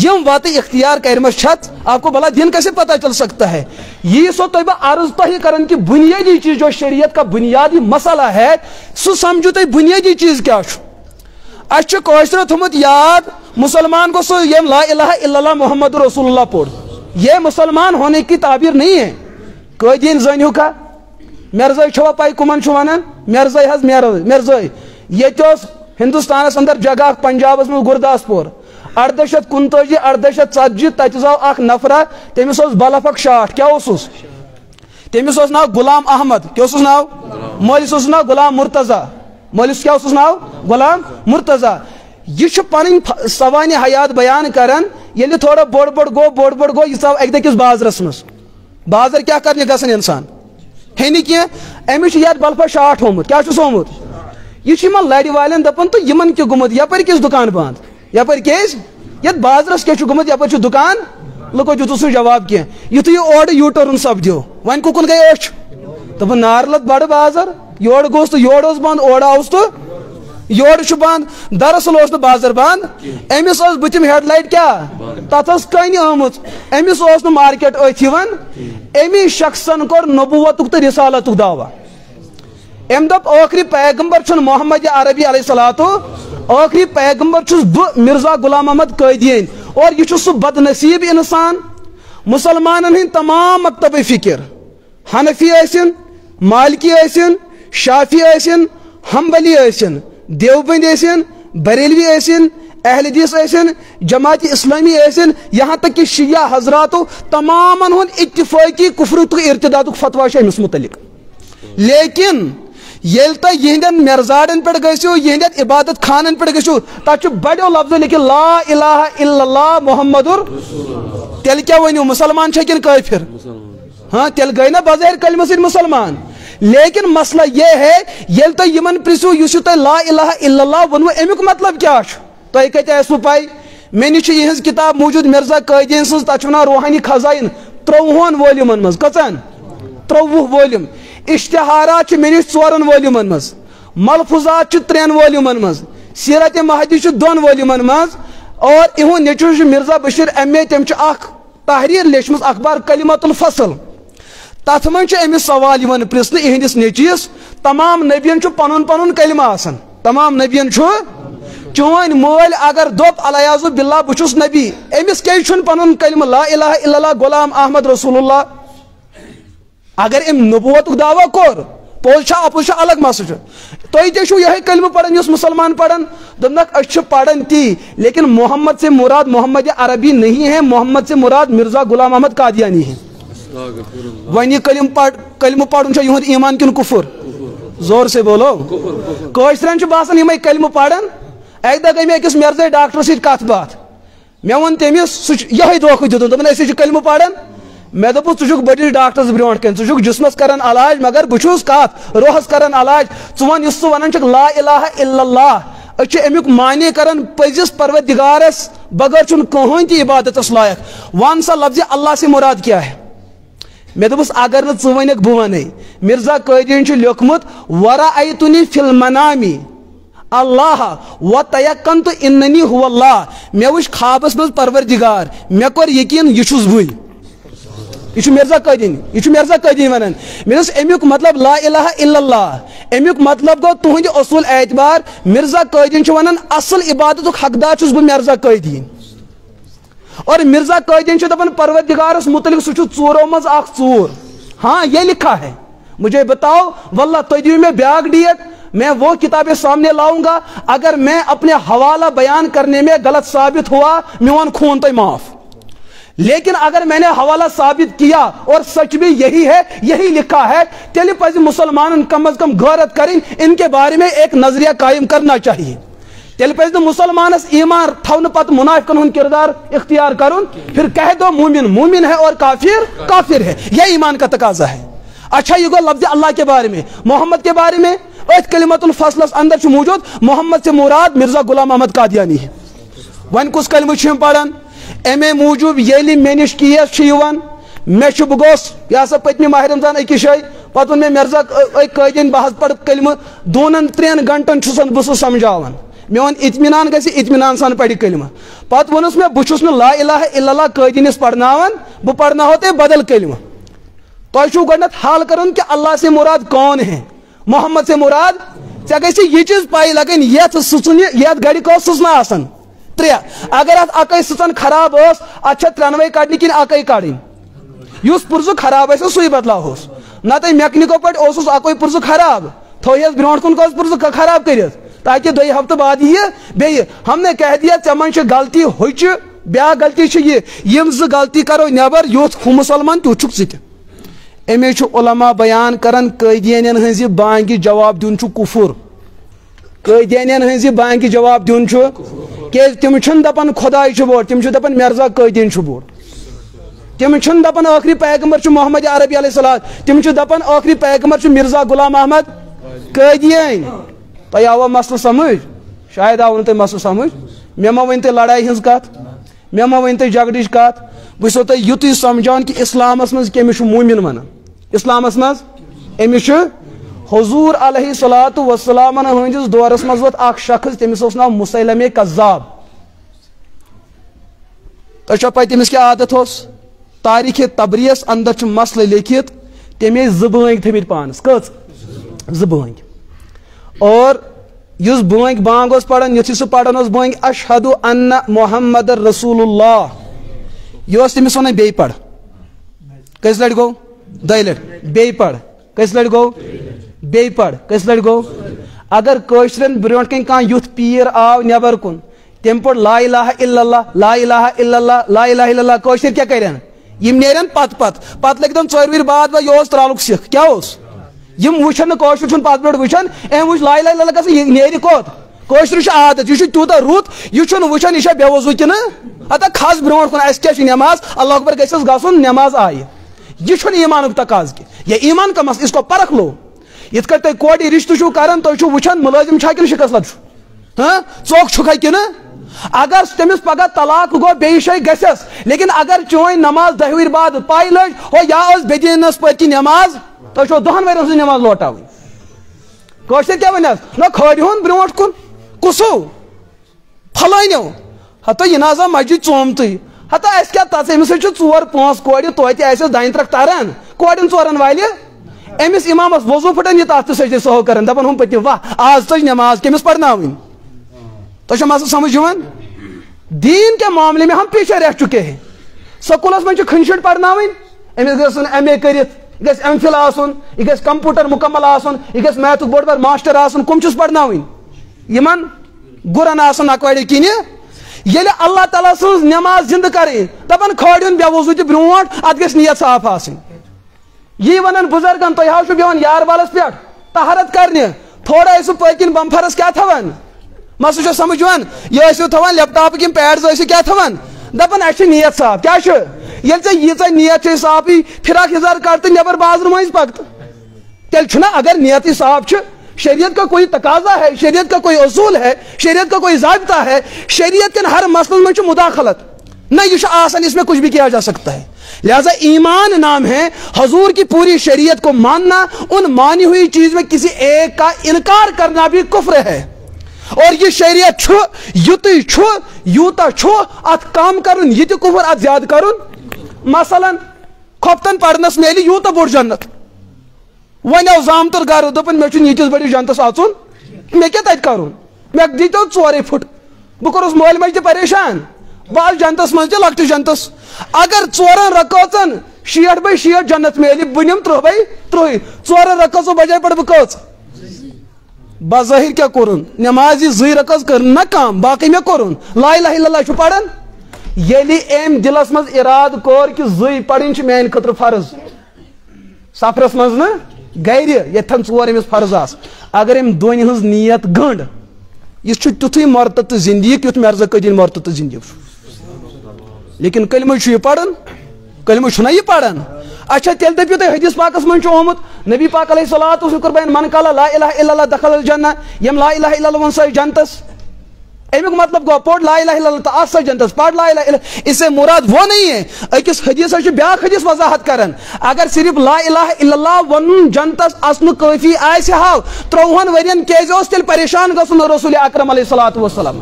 یم وتہٕ اختیار کرمژ چھتھ آپ کو بھلا دین کیسے پتہ چل سکتا ہے یہ سو تہ بہ عرض تہ کرن کہ بنیادی چیز جو شریعت کا بنیادی مسئلہ ہے سو سمجھو تہ بنیادی چیز کیا چھُ اس چھُ کٲشرو تھوٚمُت یاد مسلمان کو سو یم لا الہ الا اللہ محمد رسول اللہ پوڑ یہ مسلمان ہونے کی تعبیر نہیں ہے قٲدیٖن زٲنِو کا مرزائی چھوا پائی کمن چھُ ونان مرزائی حظ مرزائی ییٚتہِ اوس ہندوستانس اندر جگہ پنجابس میں گرداسپور 1829 1840 تتہ آو اخ نفرا تمس بلف اخ شاٹ کیا تمس ناو غلام احمد کیا ناو مولس ناو غلام مرتضی مولس کیا ناو غلام مرتضی یہ پن سوانح حیات بیان کران یل تھوڑا بوڑ بوڑ گو یہ ثو اک دکس بازرس مز بازر کیا کرنے گھن انسان ہے نی کی امس یت بلفا شاٹ ہومت کیا ہومت یہ لڑ والن دپان تو یمن کی گومت یپر کس دکان بند یپر کیس یت بازرس کیا گومت یپر دکان لکو دیت سو جواب کی یتھ یہ اور یو ٹرن سپدیو ون ککن گئی اچھ دپان نارلت بڑ بازر یور گوس تو یور بند اور آوس تو یور بند دراصل اس بازر بند امس بتم ہیڈ لائٹ کیا تت کن آمت امس مارکیٹ ات امی شخصن کور نبوت تو رسالت دعوی ام دپ آخری پیغمبر چھ محمد عربی علیہ الصلوۃ آخری پیغمبر چھس بہ مرزا غلام احمد قادیانی اور یہ سہ بد نصیب انسان مسلمان ہند تمام مکتب فکر حنفی ٲسِن مالکی ٲسِن شافی ٲسِن حنبلی ٲسِن دیوبند ٲسِن بریلوی ٲسِن اہل حدیث ٲسِن جماعت اسلامی ٲسِن یہاں تک کہ شیعہ حضراتو تمامن ہند اتفاقی کفر تو ارتداد فتوا امس متعلق لیکن یل تہ یہندین مرزاڑن پہ گھو یہندین عبادت خانن پہ گھو تک بڑو لفظ لکھ لا الہ الا اللہ محمد تیل کیا ونیو مسلمان کن کافر ہاں تیل گئی نا بظاہر کلمہ سۭتۍ مسلمان لیکن مسئلہ یہ ہے یل تہ یمن پرسو یس تہ لا الہ الا اللہ ونو امیک مطلب کیا تہ کتہ آسو پائی مے نش یہ کتاب موجود مرزا قادیانی سن تک ونان روحانی خزائن 30 ولیومن مز کژن 30 ولیوم اشتہارات مے نش 4 ولیومن مز ملفوظات 3 ولیومن مز سیرت مہدی 2 ولیومن مز اور یہ نیچو مرزا بشیر ایم اے تم اخ تحریر لیچمت اخبار کلمت الفصل تت من امس سوال پرسن اہندس نیچیس تمام نبین پن پن کلمہ آسان تمام نبین چون مول اگر دپ الیاذ باللہ بچس نبی امس کی پن کلمہ لا الہ الا اللہ غلام احمد رسول اللہ اگر ام نبوت دعوی کور پوز اپوز الگ مسئلہ تھی تیو یہ کلمہ پڑھن اس مسلمان پڑھن دپنک اچھ پڑھن تی لیکن محمد سے مراد محمد عربی نہیں ہے محمد سے مراد مرزا غلام احمد قادیانی ہے ون یہ کلمہ پڑھن یہ ایمان کن کفر زور سے بولو کوشرن باسان یہ کلمہ پڑھن ایک دہ گئی میں اکس مرزا ڈاکٹر ست کت بات مے ون تمس سہ دھوکہ دتن دپن اسی کلمہ پڑھن مے دپس ژٕ چھُکھ بٔڑِس ڈاکٹرس برونٛٹھ کن ژٕ چھُکھ جسمس کران علاج مگر بہٕ چھُس کتھ روحس کران علاج ژٕ ون یُس ژٕ ونان چھکھ لا الہ الا اللہ أسۍ چھِ امیُک معنی کران پزس پروردگارس بغیر چھُنہٕ کٕہٕنۍ تہِ عبادتس لایق ون سا لفظ اللہ سے مراد کیا ہے مے دپس اگر نہٕ ژٕ ونکھ بہٕ ونے مرزا قادیانی چھُ لیوکھمُت ورأیتنی فی المنامی اللہ وتیقنت اننی هو اللہ مے وچھ خوابس مز پروردگار مے کوٚر یقین یہ چھُس بٕے یہ مرزا قادیانی ونان مے دس امیک مطلب لا الہ الا اللہ امیک مطلب گو تہند اصول اعتبار مرزا قادیانی ونان اصل عبادت حقدار چھس بہ مرزا قادیانی اور مرزا قادیانی دپان پروردگارس متعلق سہ ژورو مز اخ ژور ہاں یہ لکھا ہے مجھے بتاؤ واللہ تھی دیو میں بیاکھ ڈیٹ میں وہ کتابیں سامنے لاؤں گا اگر میں اپنے حوالہ بیان کرنے میں غلط ثابت ہوا میون خون تو معاف لیکن اگر میں نے حوالہ ثابت کیا اور سچ بھی یہی ہے یہی لکھا ہے تیل پز مسلمان کم از کم غیرت کریں ان کے بارے میں ایک نظریہ قائم کرنا چاہیے تیل پز مسلمانس ایمان تھون پت منافقن ہن کردار اختیار کرن پھر کہہ دو مومن مومن ہے اور کافر کافر ہے یہ ایمان کا تقاضا ہے اچھا یہ گو لفظ اللہ کے بارے میں محمد کے بارے میں ایت کلمت الفصل اندر موجود محمد سے مراد مرزا غلام احمد قادیانی ہے ون کس کلمہ چھ پڑھن امے موجود یلی مے نش کیس مے بہ یہ سا پتم ماہ رمضان اکس جائے پتہ ون مے مرزا قادیانی بہ پڑھ کلمہ 2-3 گھنٹن چھسن بہ سمجھاوان مے ون اطمینان گژھِ اطمینان سان پڑھ کلمہ پتہ ونس مے بہس لا الہ الا اللہ قادیانیس پڑھناوان بہ پڑھناو تہ بدل کلمہ تہ چھو گۄڈنیتھ حال کرن کہ اللہ سے مراد کون ہے محمد سے مراد ژے گژھِ یہ چیز پائی لگن یتھ سٕژنہِ یتھ گڑِ کۄس سٕژنہ آسان 3 اگر ات اکے سٕژن خراب ٲس ات چھا 3 کڑنہِ کِنہٕ اکے کڑٕنۍ یُس پُرزٕ خراب آسہِ سُے بدلاوہوس نتہٕ میکنِکو پٲٹھۍ اوسُس اکوے پُرزٕ خراب تھوہیس برونٛٹھ کُن گوٚژھ پُرزٕ خراب کٔرِتھ تاکہ 2 ہفتہٕ بعد یہِ بیٚیہِ ہم نے کہہ دیا ژےٚ منٛز چھِ غلطی ہوچہِ بیاکھ غلطی چھِ یہِ یِم 2 غلطی کرو نٮ۪بر یُتھ ہُہ مُسلمان تیُتھ چھُکھ ژٕ تہِ امی علماء بیان کران قیدین ہنز بانگی جواب دین کفر قیدین ہنز بانگی جواب دین تم دپان خدائے بوڑ تم دپان مرزا قیدین بوڑ تم دپان آخری پیغمبر محمد عربی علیہ السلام تم دپان آخری پیغمبر مرزا غلام احمد قیدین تہ آوا مسئلہ سمجھ شاید آو نہ مسئلہ سمجھ مے ما ون تہ لڑائی ہنز کت مے ما ون تہ جھگڑچ کت بہ تہ یُتُے سمجھان کہ اسلامس مز کیمس مومن ونان اسلامس مز امس حضور علیہ الصلوۃ والسلام ہندس دورس مز ووت اخ شخص تمس اوس ناو مسیلمہ کذاب تہ پتہ تمس کیا عادت اوس تاریخ تبریس اندر مسئلہ لیکھت تمے زبانگ تھمت پانس کچ زبانگ اور اس بانگ بانگ اس پڑھان یتھ سہ پڑھان اس بانگ اشہد ان محمد رسول اللہ یہ تمس ون بی پڑھ کس لٹ گو دہ لٹ بی پڑھ کس لٹ گو بی پڑھ کس لٹ گو اگر کشرن برونٹ کن کان یوتھ پیر آو نبر کن تم پڑھ لا الہ الا اللہ لا الہ الا اللہ لا الہ الا اللہ کشر کیا کرن یم نیرن پت لگن ژور بعد یہ ترالک سکھ کیا یم وچھن کشر پت پہ وچھان ام وچ لا الہ الا اللہ گژھِ نیرِ کوت کشر عادت یہ تیوتہ رُت یہ وچھان یہ بے وضو کن ہتا کھس برونٹ کن اس کیا نماز اللہ اکبر گھس گھن نماز آئی یہ ایمان تقاض کی یہ ایمان کا مسئلہ اس کو پرکھ لو یت کر تھی کوڑی رشتہ کران تھی وچھان ملازم چھا کن شکست ہاں ژوک چھکھا کن اگر تمس پگہ طلاق گو بیٚیہِ جایہِ گژھٮ۪س لیکن اگر چون نماز 10 ؤری بعد پاے لٔج ہو یا ٲس بیدینس پٔتۍ نماز تۄہہِ چھو 10 ؤرین ہٕنٛز نماز لوٹاوٕنۍ کٲشِر کیٛاہ ونٮ۪س نہ کھٲرِہُن برونٛٹھ کُن کُسو پھلٲنیو ہتا یہِ نہ حظ آو مسجد ژومتٕے ہتا اَسہِ کیٛاہ تَژ أمِس حظ چھِ 4-5 کورِ توتہِ آسٮ۪س دانہِ ترٛکھ تران کورٮ۪ن ژورن والہِ أمِس اِمامس وضوٗ پھٕٹان یہِ تتھ تہِ سجدٕ سہو کران دپان ہُم پٔتِم واہ آز تٔج نماز کٔمِس پرناوٕنۍ تۄہہِ چھا مسئلہ سمجھ یِوان دین کے معاملے میں ہم پیچھے رہ چکے ہیں سکولس من کھنشٹ پرناوٕنۍ أمِس گژھن ایم اے کٔرِتھ یہ گژھِ ایم فل آسُن یہ گژھِ کمپیوٹر مکمل آسُن یہ گژھِ میتھُک بوٚڑ بار ماسٹر آسُن کم چھُس پرناوٕنۍ یِمن گُرن آسن اکوڑِ کِنہِ ییٚلہِ اللہ تعالیٰ سٕنٛز نماز زندٕ کرٕنۍ دپان کھٲڑِہُن بے وضوٗ تہِ برونٛٹھ اتھ گژھِ نیت صاف آسٕنۍ یی ونان بُزرگن تُہۍ حظ چھِو بیٚہوان یار بالس پٮ۪ٹھ طہارت کرنہِ تھوڑا ٲسِو پٔتۍ کِنۍ بمفرس کیٛاہ تھاوان مسئلہ چھا سمجھ یوان یہ ٲسِو تھاوان لیپ ٹاپ کِنۍ پیڈز ٲسِو کیٛاہ تھاوان دپان اَسہِ چھِ نیت صاف کیٛاہ چھُ ییٚلہِ ژےٚ ییٖژاہ نیت چھے صافٕے فراق یزار کڑ تہٕ نٮ۪بر بازرٕ مٔنٛزۍ پک تہٕ تیٚلہِ چھُنہ اگر نیتٕے صاف چھِ شریعت کا کوئی تقاضا ہے شریعت کا کوئی اصول ہے شریعت کا کوئی ضابطہ ہے شریعت کے ہر مسئلے میں مداخلت نہ یہ آسان اس میں کچھ بھی کیا جا سکتا ہے لہذا ایمان نام ہے حضور کی پوری شریعت کو ماننا ان مانی ہوئی چیز میں کسی ایک کا انکار کرنا بھی کفر ہے اور یہ شریعت یوتٕے چھُ یوٗتاہ چھُ اتھ کم کرُن یہِ تہِ کفر اتھ زیادٕ کرُن مثلاً کھۄفتن پرنس میلہِ یوٗتاہ بوٚڑ جنت وۄنۍ آو زامتُر گرٕ دوٚپُن مےٚ چھُنہٕ ییٖتِس بٔڑِس جنتس اژُن مےٚ کیٛاہ تتہِ کرُن مےٚ دیٖتو 4 پھٕٹ بہٕ کوٚرُس مٲلۍ ماجہِ تہِ پریشان بہٕ آس جنتس منٛز تہِ لۄکٹِس جنتس اگر 4 رکٲژن 60/60 جنت میلہِ بہٕ نِمہٕ 30/30 4 رکٲژو بجاے پڑٕ بہٕ کٔژ بظاہر کیا کورن نماز 2 رکعت کرن نہ کم باقی میں کورن لا الہ الا اللہ چھُ پڑھن ییٚلہِ أمۍ دِلس منٛز ارادٕ کوٚر کہِ 2 پڑھٕنۍ چھِ میانہِ خٲطرٕ فرض سفرس منٛز نہٕ گرِ ییٚتھن 4 أمِس فرض آسہٕ اگر أمۍ دۄنہِ ہٕنٛز نیت گٔنٛڈ یہِ چھُ تیُتھُے مرتد تہٕ زندگی یُتھ مرزا قدیٖن مرتد تہٕ زندگی چھُ لیکن کلمہٕ چھُ یہِ پران کلمہٕ چھُنہ یہِ پران اچھا تیٚلہِ دٔپِو تُہۍ حدیث پاکس منٛز چھُ آمُت نبی پاک علیہ الصلوۃ والسلام بیان من قال لا الہ الا اللہ دخل الجنہ یم لا الہ الا اللہ وون سۄ جنتس امیُک مطلب گوٚو پوٚر لا الہ الا اللہ تہٕ آس سۄ جنتس پڑھ لا الہ الا اس سے مراد وہ نہیں ہے أکِس حدیثس چھُ بیاکھ حدیث وضاحت کران اگر صرف لا الہ الا اللہ ونُن جنتس اژنہٕ کٲفی آسہِ ہاو 30 ؤرین کیازِ اوس تیٚلہِ پریشان گژھُن رسول اکرم علیہ الصلوۃ والسلام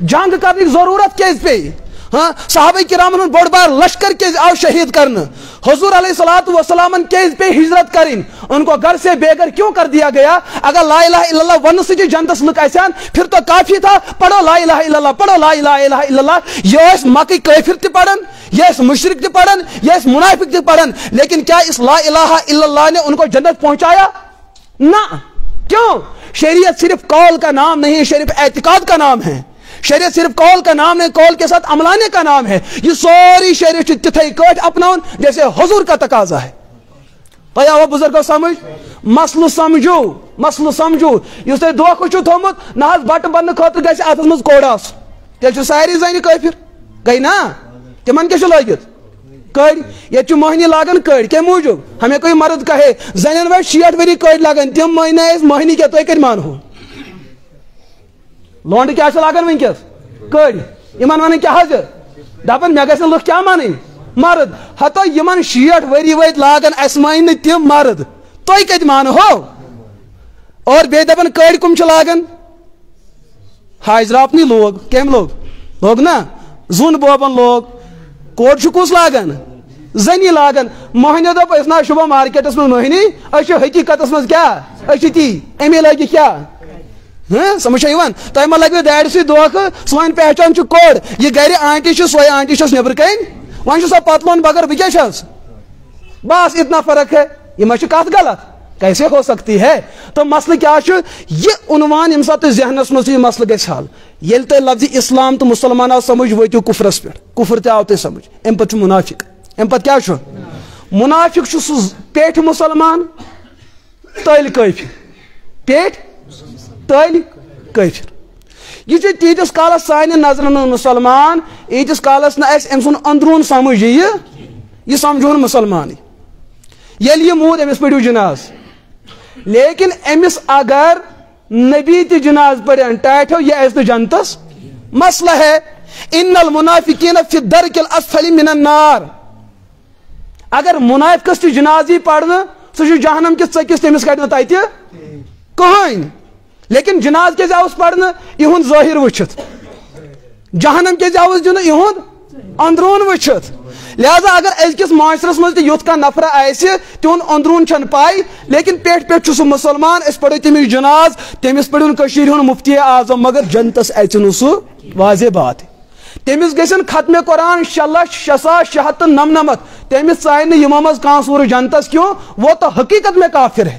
جنگ کرنٕچ ضروٗرت کیازِ پیٚیہِ ہاں صحابہ کرام ہن بوڑ بار لشکر کیازِ آو شہید کرنے حضور علیہ الصلوۃ والسلام کیازِ پے ہجرت کریں ان کو گھر سے بے گھر کیوں کر دیا گیا اگر لا الہ الا اللہ ون سے جنتس لک آسان پھر تو کافی تھا پڑھو لا الہ الا اللہ پڑھو لا الہ الا اللہ یہ اس مکی کافر تہ پڑھن یہ اس مشرک تہ پڑھن یہ اس منافق تہ پڑھن لیکن کیا اس لا الہ الا اللہ نے ان کو جنت پہنچایا نہ کیوں شریعت صرف قول کا نام نہیں شریف اعتقاد کا نام ہے شریعت صرف قول کا نام نہیں قول کے ساتھ عملانے کا نام ہے یہ سوری شریعت تتھے کٹ اپناؤن جیسے حضور کا تقاضا ہے تہ آو بزرگو سمجھ مسلہ سمجھو اس تہ دھوکہ چھو تھومت نہ بٹ بننے خاطر گژھِ اتھس مز کوڑ آسُن تیل چھِ ساری زنہِ کٲفِر گٔے نا تمن کیٛاہ چھُ لٲگِتھ کٔڑۍ ییٚتہِ چھُ مٔہنی لاگان کٔڑۍ کمہِ موٗجوٗب ہمیں کوئی مرد کہے زنٮ۪ن وٲتۍ 60 ؤری کٔڑۍ لاگان تِم مٔہنی ٲسۍ مٔہنی کیٛاہ تُہۍ کتہِ مانہو لونڈٕ کیٛاہ چھِ لاگان وٕنکٮ۪س کٔڑۍ یِمن ونان کیٛاہ حظ دپان مےٚ گژھن لُکھ کیٛاہ مانٕنۍ مرد ہتو یمن 60 ؤری وٲتۍ لاگان اسہِ مٲنۍ نہٕ تِم مرد تُہۍ کتہِ مانہو اور بیٚیہِ دپان کٔڑۍ کٕم چھِ لاگان حاجرافنٕے لوگ کٔمۍ لوگ نا زوٚن بوبن لوگ کوٹ چھُ کُس لاگان زنی لاگان مٔہنیو دوٚپ أسۍ نا شوٗبو مارکیٹس منٛز مٔہنی أسۍ چھِ حقیٖقتس منٛز کیٛاہ أسۍ چھِ تی امی لٲگہِ کیٛاہ سمجھ چھا یِوان تۄہہِ ما لگوٕ دارِ سۭتۍ دھوکہٕ سٲنۍ پہچان چھُ کوڑ یہِ گرِ آنٹی چھِ سۄے آنٹی چھس نیبرٕ کَنۍ وۄنۍ چھُ سۄ پتلون بغٲر بہٕ کیٛاہ چھس بس اتنا فرق ہے یہ ما چھِ کتھ غلط کیسے ہو سکتی ہے تو مسئلہ کیا چھُ یہ عنوان ییٚمہِ ساتہٕ تُہۍ ذہنس منٛز چھُ یہِ مسئلہ گژھِ حل ییٚلہِ تۄہہِ لفظِ اسلام تہٕ مُسلمان آو سمجھ وٲتِو کُفرس پٮ۪ٹھ کُفر تہِ آو تۄہہِ سمجھ امہِ پتہٕ چھُ منافق امہِ پتہٕ کیٛاہ چھُ منافق چھُ سُہ پیٹھِ مُسلمان تٔلۍ کٲفِر پیٹھۍ تٔلۍ کٲفِر یہ چھُ تیٖتِس کالس سانہِ نظرن منٛز مُسلمان ییٖتِس کالس نہٕ اَسہِ أمۍ سُنٛد أنٛدروٗن سمجھ یہِ سمجھون مُسلمانٕے ییٚلہِ یہِ موٗد أمِس پٔرِو جناز لیکن أمِس اگر نبی تہِ جناز پٔرِن ٹاٹھو یہِ اَژِ نہٕ جنتس مسئلہ ہے ان المنافقین فی الدرک الاسفل من النار اگر منافقس تہِ جناز یی پرنہٕ سُہ چھُ جہنم کِس ژٔکِس تٔمِس کڑِ نہٕ تتہِ کٕہٕنۍ لیکن جناز کیٛازِ آوُس پرنہٕ یِہُنٛد ظٲہِر وٕچھِتھ جہنم کیٛازِ آوُس دِنہٕ یِہُنٛد أنٛدروٗن وٕچھِتھ لہذا اگر أزکِس معاشرس منٛز تہِ یُتھ کانٛہہ نفرا آسہِ تِہُنٛد أنٛدروٗن چھنہٕ پاے لیکن پٮ۪ٹھ پٮ۪ٹھ چھُ سُہ مُسلمان أسۍ پرو تٔمِس جناز تٔمِس پٔرِن کٔشیٖرِ ہُنٛد مُفتی اعظم مگر جنتس اژِ نہٕ سُہ واضح بات تٔمِس گژھن ختمِ قرآن 6,6,699 تٔمِس ژایہِ نہٕ یِمو منٛز کانٛہہ سوٗرٕ جنتس کیوں وہ تو حقیقت میں کافر ہے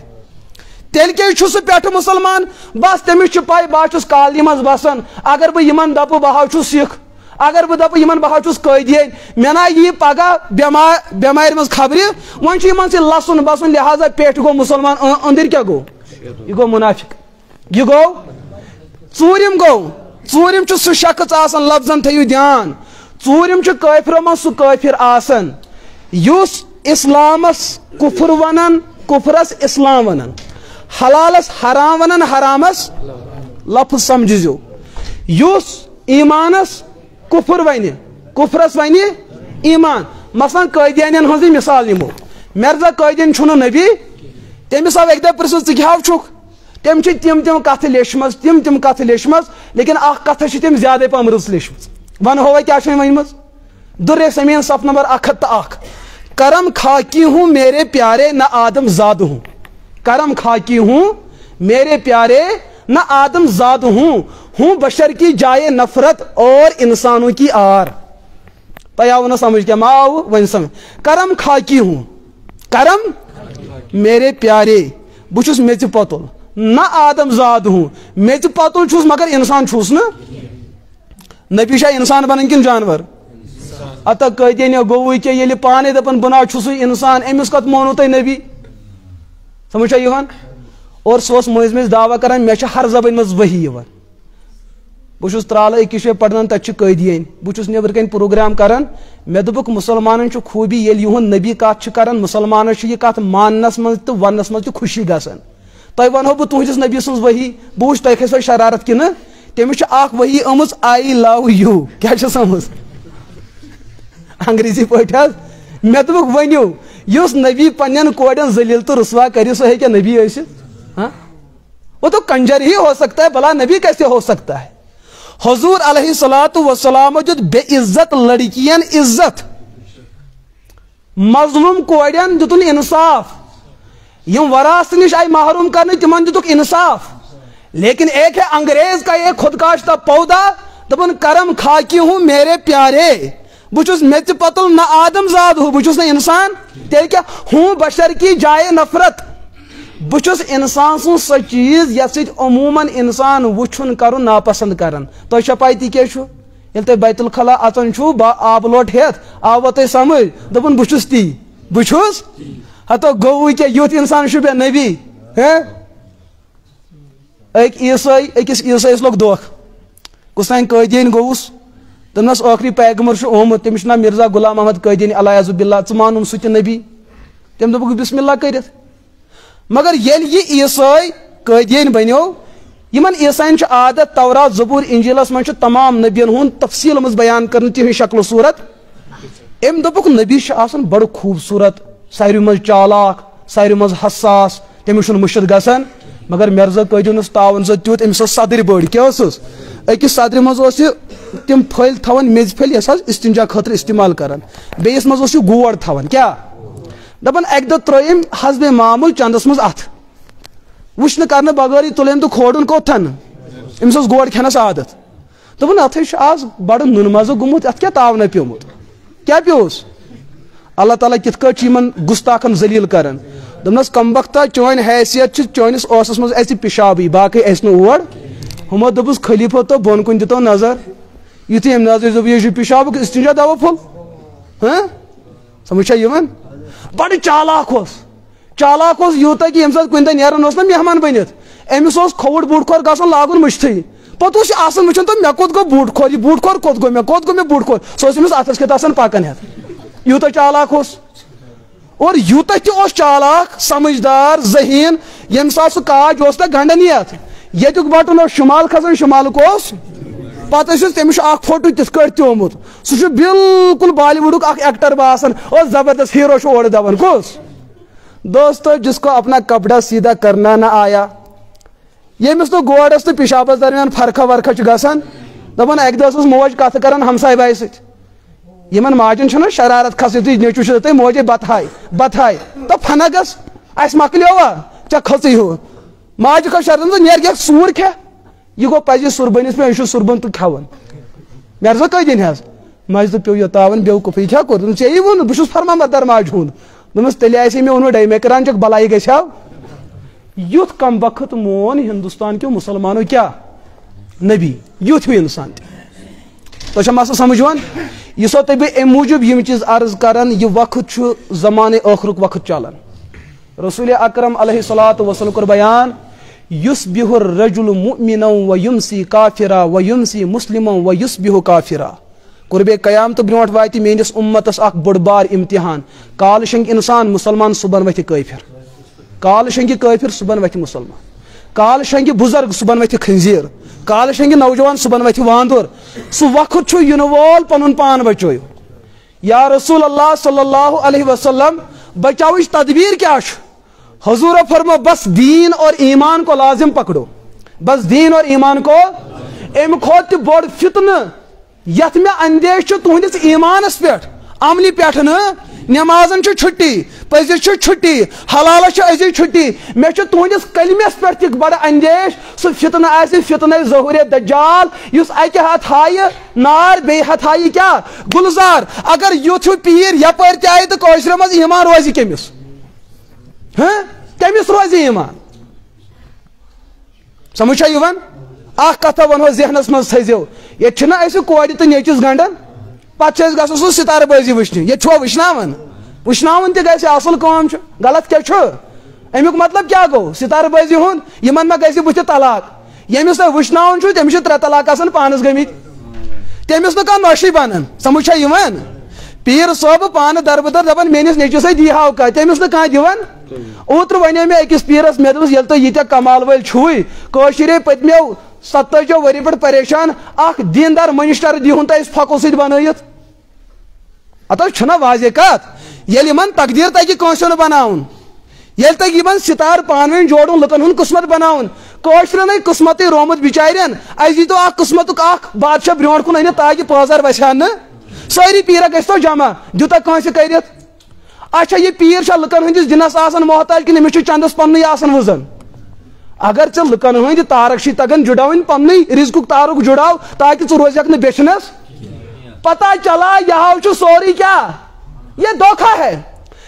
تیٚلہِ کیٛازِ چھُ سُہ پٮ۪ٹھٕ مُسلمان بس تٔمِس چھِ پاے بہٕ چھُس کالنی منٛز بسان اگر بہٕ یِمن دپہٕ بہٕ حظ چھُس سِکھ اگر بہٕ دپہٕ یِمن بہٕ حظ چھُس قٲدیٖن مےٚ نا یی پگہہ بٮ۪مارِ منٛز خبرِ وۄنۍ چھُ یِمن سۭتۍ لسُن بسُن لہٰذا پٮ۪ٹھٕ گوٚو مُسلمان أنٛدٕرۍ کیٛاہ گوٚو یہِ گوٚو منافق یہِ گوٚو ژوٗرِم چھُ سُہ شخص آسان لفظن تھٲیِو دھیان ژوٗرِم چھُ کٲفرو منٛز سُہ کٲفر آسان یُس اسلامس کُفر ونان کُفرس اسلام ونان حلالس حرام ونان حرامس لفظ سمجھزیو یُس ایمانس کُفر ونہِ کُفرس ونہِ ایمان مثلاً قٲدیانین ہٕنٛزٕے مثال نِمو مرزا قٲدیٖن چھُنہٕ نبی تٔمِس آو اکہِ دۄہ پرژھنس ژٕ کیٛاہ چھُکھ تٔمۍ چھِ تِم کتھٕ لیچھمژ تِم کتھٕ لیچھمژ لیکن اکھ کتھ چھِ تٔمۍ زیادے پہم رٕژ لیچھمٕژ ونہو وۄنۍ کیٛاہ چھِ أمۍ ؤنمٕژ دُرے سمیٖن صف نمبر 101 کرم خاکی ہوں میرے پیارے نہ آدم زاد ہوں کرم خاکی ہوں میرے پیارے نہ آدم زاد ہوں بشر کی جائے نفرت اور انسانوں کی آر تۄہہِ آوٕ نہٕ سمجھ کینٛہہ ما آوٕ وۄنۍ سمجھ کرم خاکی ہوں کرم میرے پیارے بہٕ چھُس میٚژِ پۄتُل نہ آدم زاد ہوں میٚژِ پۄتُل چھُس مگر انسان چھُس نہٕ نبی چھا انسان بنان کِنہٕ جانور اتا قٲدیٖنیو گوٚوُے کیٛاہ ییٚلہِ پانے دپان بہٕ نہ چھُسٕے انسان أمِس کتھ مونوٕ تۄہہِ نبی سمجھ چھا یِوان اور سُہ اوس مٔنٛزۍ مٔنٛزۍ دعوا کران مےٚ چھِ ہر زبٲنۍ منٛز ؤحی یِوان بہٕ چھُس ترٛالہٕ أکِس جایہِ پرنان تتہِ چھِ قٲدیٖن بہٕ چھُس نیبرٕ کنۍ پروگرام کران مےٚ دوٚپُکھ مُسلمانن چھُ خوٗبی ییٚلہِ یِہُنٛد نبی کتھ چھِ کران مُسلمانس چھِ یہِ کتھ ماننس منٛز تہٕ وننس منٛز تہِ خوشی گژھان تۄہہِ ونہو بہٕ تُہنٛدِس نبی سٕنٛز ؤحی بہٕ وٕچھِ تۄہہِ کھسوٕ شرارت کِنہٕ تٔمِس چھِ اکھ ؤحی آمٕژ آی لو یوٗ کیٛاہ چھس آمٕژ انگریزی پٲٹھۍ حظ مےٚ دوٚپُکھ ؤنِو یُس نبی پننٮ۪ن کورٮ۪ن ذلیل تہٕ رسوا کرِ سُہ ہیٚکیٛاہ نبی ٲسِتھ وہ تو کنجر ہی ہو سکتا ہے بھلا نبی کیسے ہو سکتا ہے حضور علیہ الصلوۃ والسلام دیُت بے عزت لڑکین عزت مظلوم کورٮ۪ن دِتُن انصاف یم وراثت نش آئی محروم کرنے تمن دِتُکھ انصاف لیکن ایک ہے انگریز کا ایک خودکاشتہ پودا دپن کرم خاکی ہوں میرے پیارے بہٕ چھُس میٚژِ پۄتُل نہ آدم زاد ہوں بہٕ چھُس نہٕ انسان تیٚلہِ کیٛاہ ہوں بشر کی جائے نفرت بہٕ چھُس انسان سُنٛد سۄ چیٖز یتھ سۭتۍ عموٗمن انسان وٕچھُن کرُن ناپسنٛد کران تۄہہِ چھا پاے تہِ کیٛاہ چھُ ییٚلہِ تُہۍ بیت الخلا اژان چھُو آبہٕ لوٹ ہٮ۪تھ آوا تۄہہِ سمجھ دوٚپُن بہٕ چھُس تی بہٕ چھُس ہتو گو کیا یوت انسان شو بے نبی ایک عیسائی اکس عیسائیس لوگ دھوکہ کس تین قٲدیٖن گوس دپنس ٲخری پیغمبر آمت تٔمِس چھُ ناو مرزا غلام احمد قٲدیٖنی علیہ باللہ ژٕ مانُن سُہ تہِ نبی تٔمۍ دوٚپُکھ بسم اللہ کٔرِتھ مگر ییٚلہِ یہِ عیسائی قٲدیٖن بنیو یمن عیسائین چھُ عادت تورات زبور انجیلس منٛز چھُ تمام نبین ہُنٛد تفصیل منٛز بیان کرنہٕ تِہنٛز شکل و صورت أمۍ دوٚپُکھ نبی چھُ آسان بڑٕ خوٗبصوٗرت ساروی منٛز چالاک ساروی منٛز حساس تٔمِس چھُنہٕ مٔشِد گژھان مگر مرزا قٲدیٖن اوس تعاوُن سۭتۍ تیُتھ أمِس ٲس صدرِ بٔڑ کیٛاہ ٲسٕس أکِس صدرِ منٛز اوس یہِ تِم پھٔلۍ تھاوان میٚژِ پھٔلۍ یۄس حظ استنجا خٲطرٕ استعمال کران بیٚیِس منٛز اوس یہِ گور تھاوان کیٛاہ دپان اکہِ دۄہ ترٛٲے أمۍ حسبِ معموٗل چندس منٛز اتھٕ وٕچھنہٕ کرنہٕ بغٲرٕے تُل أمۍ تہٕ کھولُن کوٚتھن أمِس اوس گور کھٮ۪نس عادت دوٚپُن اتھ چھُ آز بڑٕ نُنہٕ مزٕ گوٚمُت اتھ کیٛاہ تاونا پیومُت کیٛاہ پیوس اللہ تعالیٰ کِتھ کٲٹھۍ چھُ یِمن گُستاخن ذلیٖل کران دوٚپنس کمبختا چٲنۍ حیثیت چھِ چٲنِس ٲسس منٛز اَژِ پِشابٕے باقٕے اَژِ نہٕ اور ہُمو دوٚپُس خلیفو تو بۄن کُن دِتو نظر یُتھُے أمۍ نظر دوٚپ یہِ چھُ پِشابُک استنجا دوا پھوٚل سمجھ چھا یِوان بڑٕ چالاک اوس یوٗتاہ کہ ییٚمہِ ساتہٕ کُنہِ دۄہ نیران اوس نا مہمان بٔنِتھ أمِس اوس کھووُر بوٗٹھ کھور گژھُن لاگُن مٔشتھٕے پتہٕ اوس یہِ آسان وٕچھان تہٕ مےٚ کوٚت گوٚو بوٗٹھ کھور یہِ بوٗٹھ کھور کوٚت گوٚو مےٚ بوٗٹھ کھور سُہ اوس أمِس اتھس کٮ۪تھ آسان پکان ہٮ۪تھ یوٗتاہ چالاک اوس اور یوٗتاہ تہِ اوس چالاک سمجھدار ذہیٖن ییٚمہِ ساتہٕ سُہ کاج اوس نا گنڈان یتھ ییٚتیُک بٹُن اوس شُمال کھسان شُمالُک اوس پتہٕ ٲسِس تٔمِس چھُ اکھ فوٹو تِتھ کٲٹھۍ تہِ آمُت سُہ چھُ بالکل بالی وُڈُک اکھ ایکٹر باسان اوس زبردست ہیرو چھُ اورٕ دپان کُس دوستو جس کو اپنا کپڑا سیدھا کرنا نہ آیا ییٚمِس نہٕ گوڈس تہٕ پِشابس درمیان فرقہ ورقہ چھُ گژھان دپان اکہِ دۄہ ٲسٕس موج کتھٕ کران ہمساے باے سۭتۍ یِمن ماجٮ۪ن چھُنہ شرارت کھسان یُتھُے نیٚچوٗ چھُ دپان موجے بتہٕ ہاے دپ فنا گژھ اسہِ مۄکلیوا ژےٚ کھٔژٕے ہُہ ماجہِ کھٔژ شرارت ژٕ نیر کیٛاہ سوٗر کھےٚ یہِ گوٚو پزی سُربٔنِس پٮ۪ٹھ یہِ چھُ سُربن تہٕ کھٮ۪وان مرزا قٲدیٖن حظ ماجہِ دوٚپ پیٚو یہِ تاوان بیوقوٗفی کیٛاہ کوٚر دوٚپُن ژےٚ ووٚنُتھ بہٕ چھُس فرمان بردار ماجہِ ہُنٛد دوٚپمَس تیٚلہِ آسے مےٚ ووٚنمُت ڈے مےٚ کران چھکھ بلاے گژھِ ہاو یُتھ کم وقت مون ہندوستان کیو مسلمانو کیٛاہ نبی یُتھ ہیوٗ انسان تہِ تۄہہِ چھا مسلہٕ سمجھ یِوان یہِ سو تۄہہِ بہٕ امہِ موٗجوٗب یِم چیٖز عرض کران یہِ وقت چھُ زمانہِ ٲخرُک وقت چلان رسول اکرم علیہ الصلوۃ والسلام کوٚر بیان یُصبِحُ الرجل مؤمنا ویمسی کافرا ویمسی مسلما ویصبح کافرا قربے قیامتہٕ برونٛٹھ واتہِ میٲنِس اُمتس اکھ بوٚڑ بار امتحان کالہٕ شنگہِ انسان مسلمان صبحن وتھِ کٲفر کالہٕ شنگہِ کٲفر صبحن وتھِ مسلمان کالہٕ شنگہِ بُزرگ صبحن وتھِ خنزیٖر کالہٕ شنگہِ نوجوان صبحن وتھِ وانٛدُر سُہ وقت چھُ یِنہٕ وول پنُن پان بچٲیِو یا رسول اللہ صلی اللہ علیہ وسلم بچاوٕچ تدبیر کیا چھُ حضور فرمو بس دین اور ایمان کو لازم پکڑو بس دین اور ایمان کو امہِ کھۄتہٕ تہِ بوٚڑ فتنہٕ یتھ مےٚ اندیش چھُ تُہنٛدِس ایمانس پٮ۪ٹھ عملہِ پٮ۪ٹھ نہٕ نٮ۪مازن چھُ چھُٹی پٔزِس چھُ چھُٹی حلالس چھُ أزی چھُٹی مےٚ چھُ تُہنٛدِس کلمس پٮ۪ٹھ تہِ بڑٕ اندیش سُہ فتنہٕ آسہِ فتنَے ظہوٗرِ دجال یُس اکہِ ہتھ ہایہِ نار بیٚیہِ ہتھ ہایہِ کیٛاہ گُلزار اگر یُتھ ہیوٗ پیٖر یپٲرۍ تہِ آیہِ تہٕ کٲشرِ منٛز ایمان روزِ کٔمِس کٔمِس روزِ ایمان سمجھ چھا یِوان اکھ کتھا ونہو ذہنس منٛز تھٲیزیو ییٚتہِ چھِنہ أسۍ کورِ تہٕ نیٚچِس گنڈان پتہٕ چھِ أسۍ گژھو سُہ سِتارٕ بٲزی وٕچھنہِ ییٚتہِ چھُوا وٕچھناوُن تہِ گژھِ اصل کٲم چھُ غلط کیٛاہ چھُ امیُک مطلب کیٛاہ گوٚو سِتارٕ بٲزی ہُنٛد یِمن ما گژھِ بٕتھِ طلاق ییٚمِس تُہۍ وٕچھناوُن چھُو تٔمِس چھِ 3 طلاق آسان پانس گٔمٕتۍ تٔمِس نہٕ کانٛہہ نۄشٕے بنان سمجھ چھا یِوان پیٖر صٲبہٕ پانہٕ دربٕدر دپان میٲنِس نیٚچوِسے دی ہاو کتھ تٔمِس نہٕ کانٛہہ دِوان اوترٕ ونے مےٚ أکِس پیٖرس مےٚ دوٚپُس ییٚلہِ تُہۍ ییٖتیاہ کمال وٲلۍ چھُوٕے کٲشِرے پٔتمیو 27 ؤری پٮ۪ٹھ پریشان اکھ دیندار منسٹر دِہُن تۄہہِ أسۍ پھۄکو سۭتۍ بنٲیِتھ اتھ چھُنہ واضح کتھ ییٚلہِ یِمن تقدیٖر تگہِ کٲنٛسہِ ہُنٛد بناوُن ییٚلہِ تگہِ یِمن ستارٕ پانہٕ ؤنۍ جوڑُن لُکن ہُنٛد قٕسمت بناوُن کٲشرٮ۪نٕے قٕسمتٕے رومُت بِچارٮ۪ن اسہِ دیٖتو اکھ قٕسمتُک اکھ بادشاہ برونٛٹھ کُن أنِتھ تاکہِ پٲزار وسہِ ہا نہٕ سٲری پیٖرا گژھتو جمع دیُتا کٲنٛسہِ کٔرِتھ اچھا یہِ پیٖر چھا لُکن ہٕنٛدِس دِنس آسان محتاج کِنہٕ أمِس چھُ چندس پننُے آسان وٕزن اگر ژےٚ لُکن ہٕنٛدۍ تارک چھِ تگان جُڑاوٕنۍ پننُے رِزقُک تارُک جُڑاو تاکہِ ژٕ روزکھ نہٕ بیچھنس پتہ چلا یہِ ہاو چھُ سورُے کیٛاہ یہ دھوکھا ہے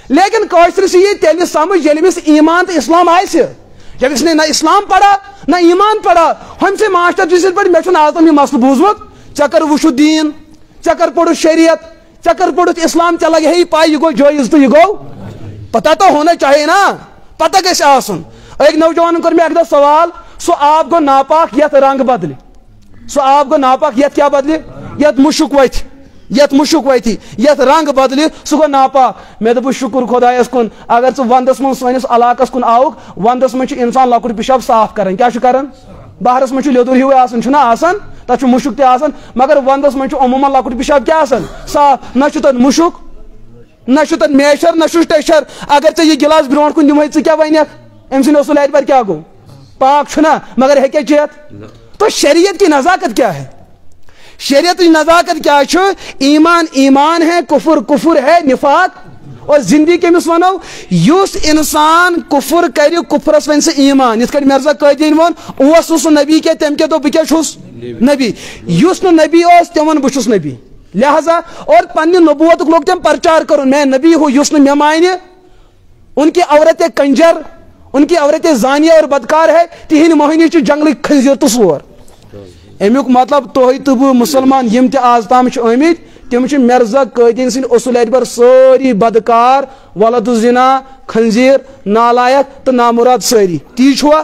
لیکن کٲشرِس یی تیٚلہِ سمجھ ییٚلہِ أمِس ایمان تہٕ اسلام آسہِ جب اس نے نہ اسلام پڑھا نہ ایمان پڑھا ہُمہِ سٕے ماسٹر جی سٕنٛدۍ پٲٹھۍ مےٚ چھُنہٕ آز تام یہِ مسلہٕ بوٗزمُت ژےٚ کر وٕچھُتھ دیٖن ژےٚ کر پوٚرُتھ شریعت ژےٚ کر پوٚرُتھ اسلام ژےٚ لگہِ ہے یہِ پاے یہِ گوٚو جٲیز تہٕ یہِ گوٚو پتہ تو ہونا چاہیے نا, پتہ گژھِ آسُن. ایک نوجوان کر میں اکہ دۄہ سوال, سُہ آب گوٚو ناپاک یتھ رنگ بدلہِ, سُہ آب گوٚو ناپاک یتھ کیٛاہ بدلہِ, یتھ مُشُک وتھِ, یتھ مُشُک وتھِ, یتھ رنگ بدلہِ, سُہ گوٚو ناپاک. مےٚ دوٚپُس شُکُر خۄدایس کُن اگر ژٕ ونٛدس منٛز سٲنِس علاقس کُن آوُکھ, ونٛدس منٛز چھُ انسان لۄکُٹ پِشاب صاف کران, کیٛاہ چھُ کران, بہارس منٛز چھُ لیٚدُر ہیوٗ آسان, چھُنہ آسان, تتھ چھُ مُشُک تہِ آسان, مگر ونٛدس منٛز چھُ عموٗمن لۄکُٹ پِشاب کیٛاہ آسان, صاف, نہ چھُ تتھ مُشُک, نہ چھُ تتھ میچھر, نہ چھُس ٹیچھر. اگر ژےٚ یہِ گِلاس برونٛٹھ کُن دِمہے, ژٕ کیٛاہ ونکھ, أمۍ سٕنٛدِ اصوٗل اعتبار کیٛاہ گوٚو, پاک چھُنہ, مگر ہیٚکیٛاہ چٮ۪تھ. تو شریعت کی نزاکت کیا ہے, شریعت کی نزاکت کیا چھُ, ایمان ایمان ہے, کفر کفر ہے, نفاق اور زندگی کٔمِس ونو, یُس انسان کفر کرِ کفرس ون سہ ایمان. یِتھ کٔٹھۍ مرزا قٲدیٖن ووٚن, اوس سُہ نبی کینٛہہ, تٔمۍ کیٛاہ دوٚپ بہٕ کیٛاہ چھُس نبی. یُس نہٕ نبی اوس تٔمۍ ووٚن بہٕ چھُس نبی. لہذا اور پننہِ نبوتُک لوگ تٔمۍ پرچار کرُن, میں نبی ہوں, یُس نہٕ مےٚ مانہِ, ان کی عورتیں کنجر, ان کی عورتیں زانیہ اور بدکار ہے, تہنٛدۍ مۄہنی چھِ جنگلٕکۍ کھٔزیٖر تہٕ سور. امیُک مطلب تُہۍ تہٕ بہٕ مُسلمان یِم تہِ آز تام چھِ آمٕتۍ, تِم چھِ مرزا قٲدیٖن سٕنٛدۍ اصوٗل اعتبار سٲری بدکار, ولد الزنا, خنزیٖر, نالایق تہٕ نامراد سٲری. تی چھُوا,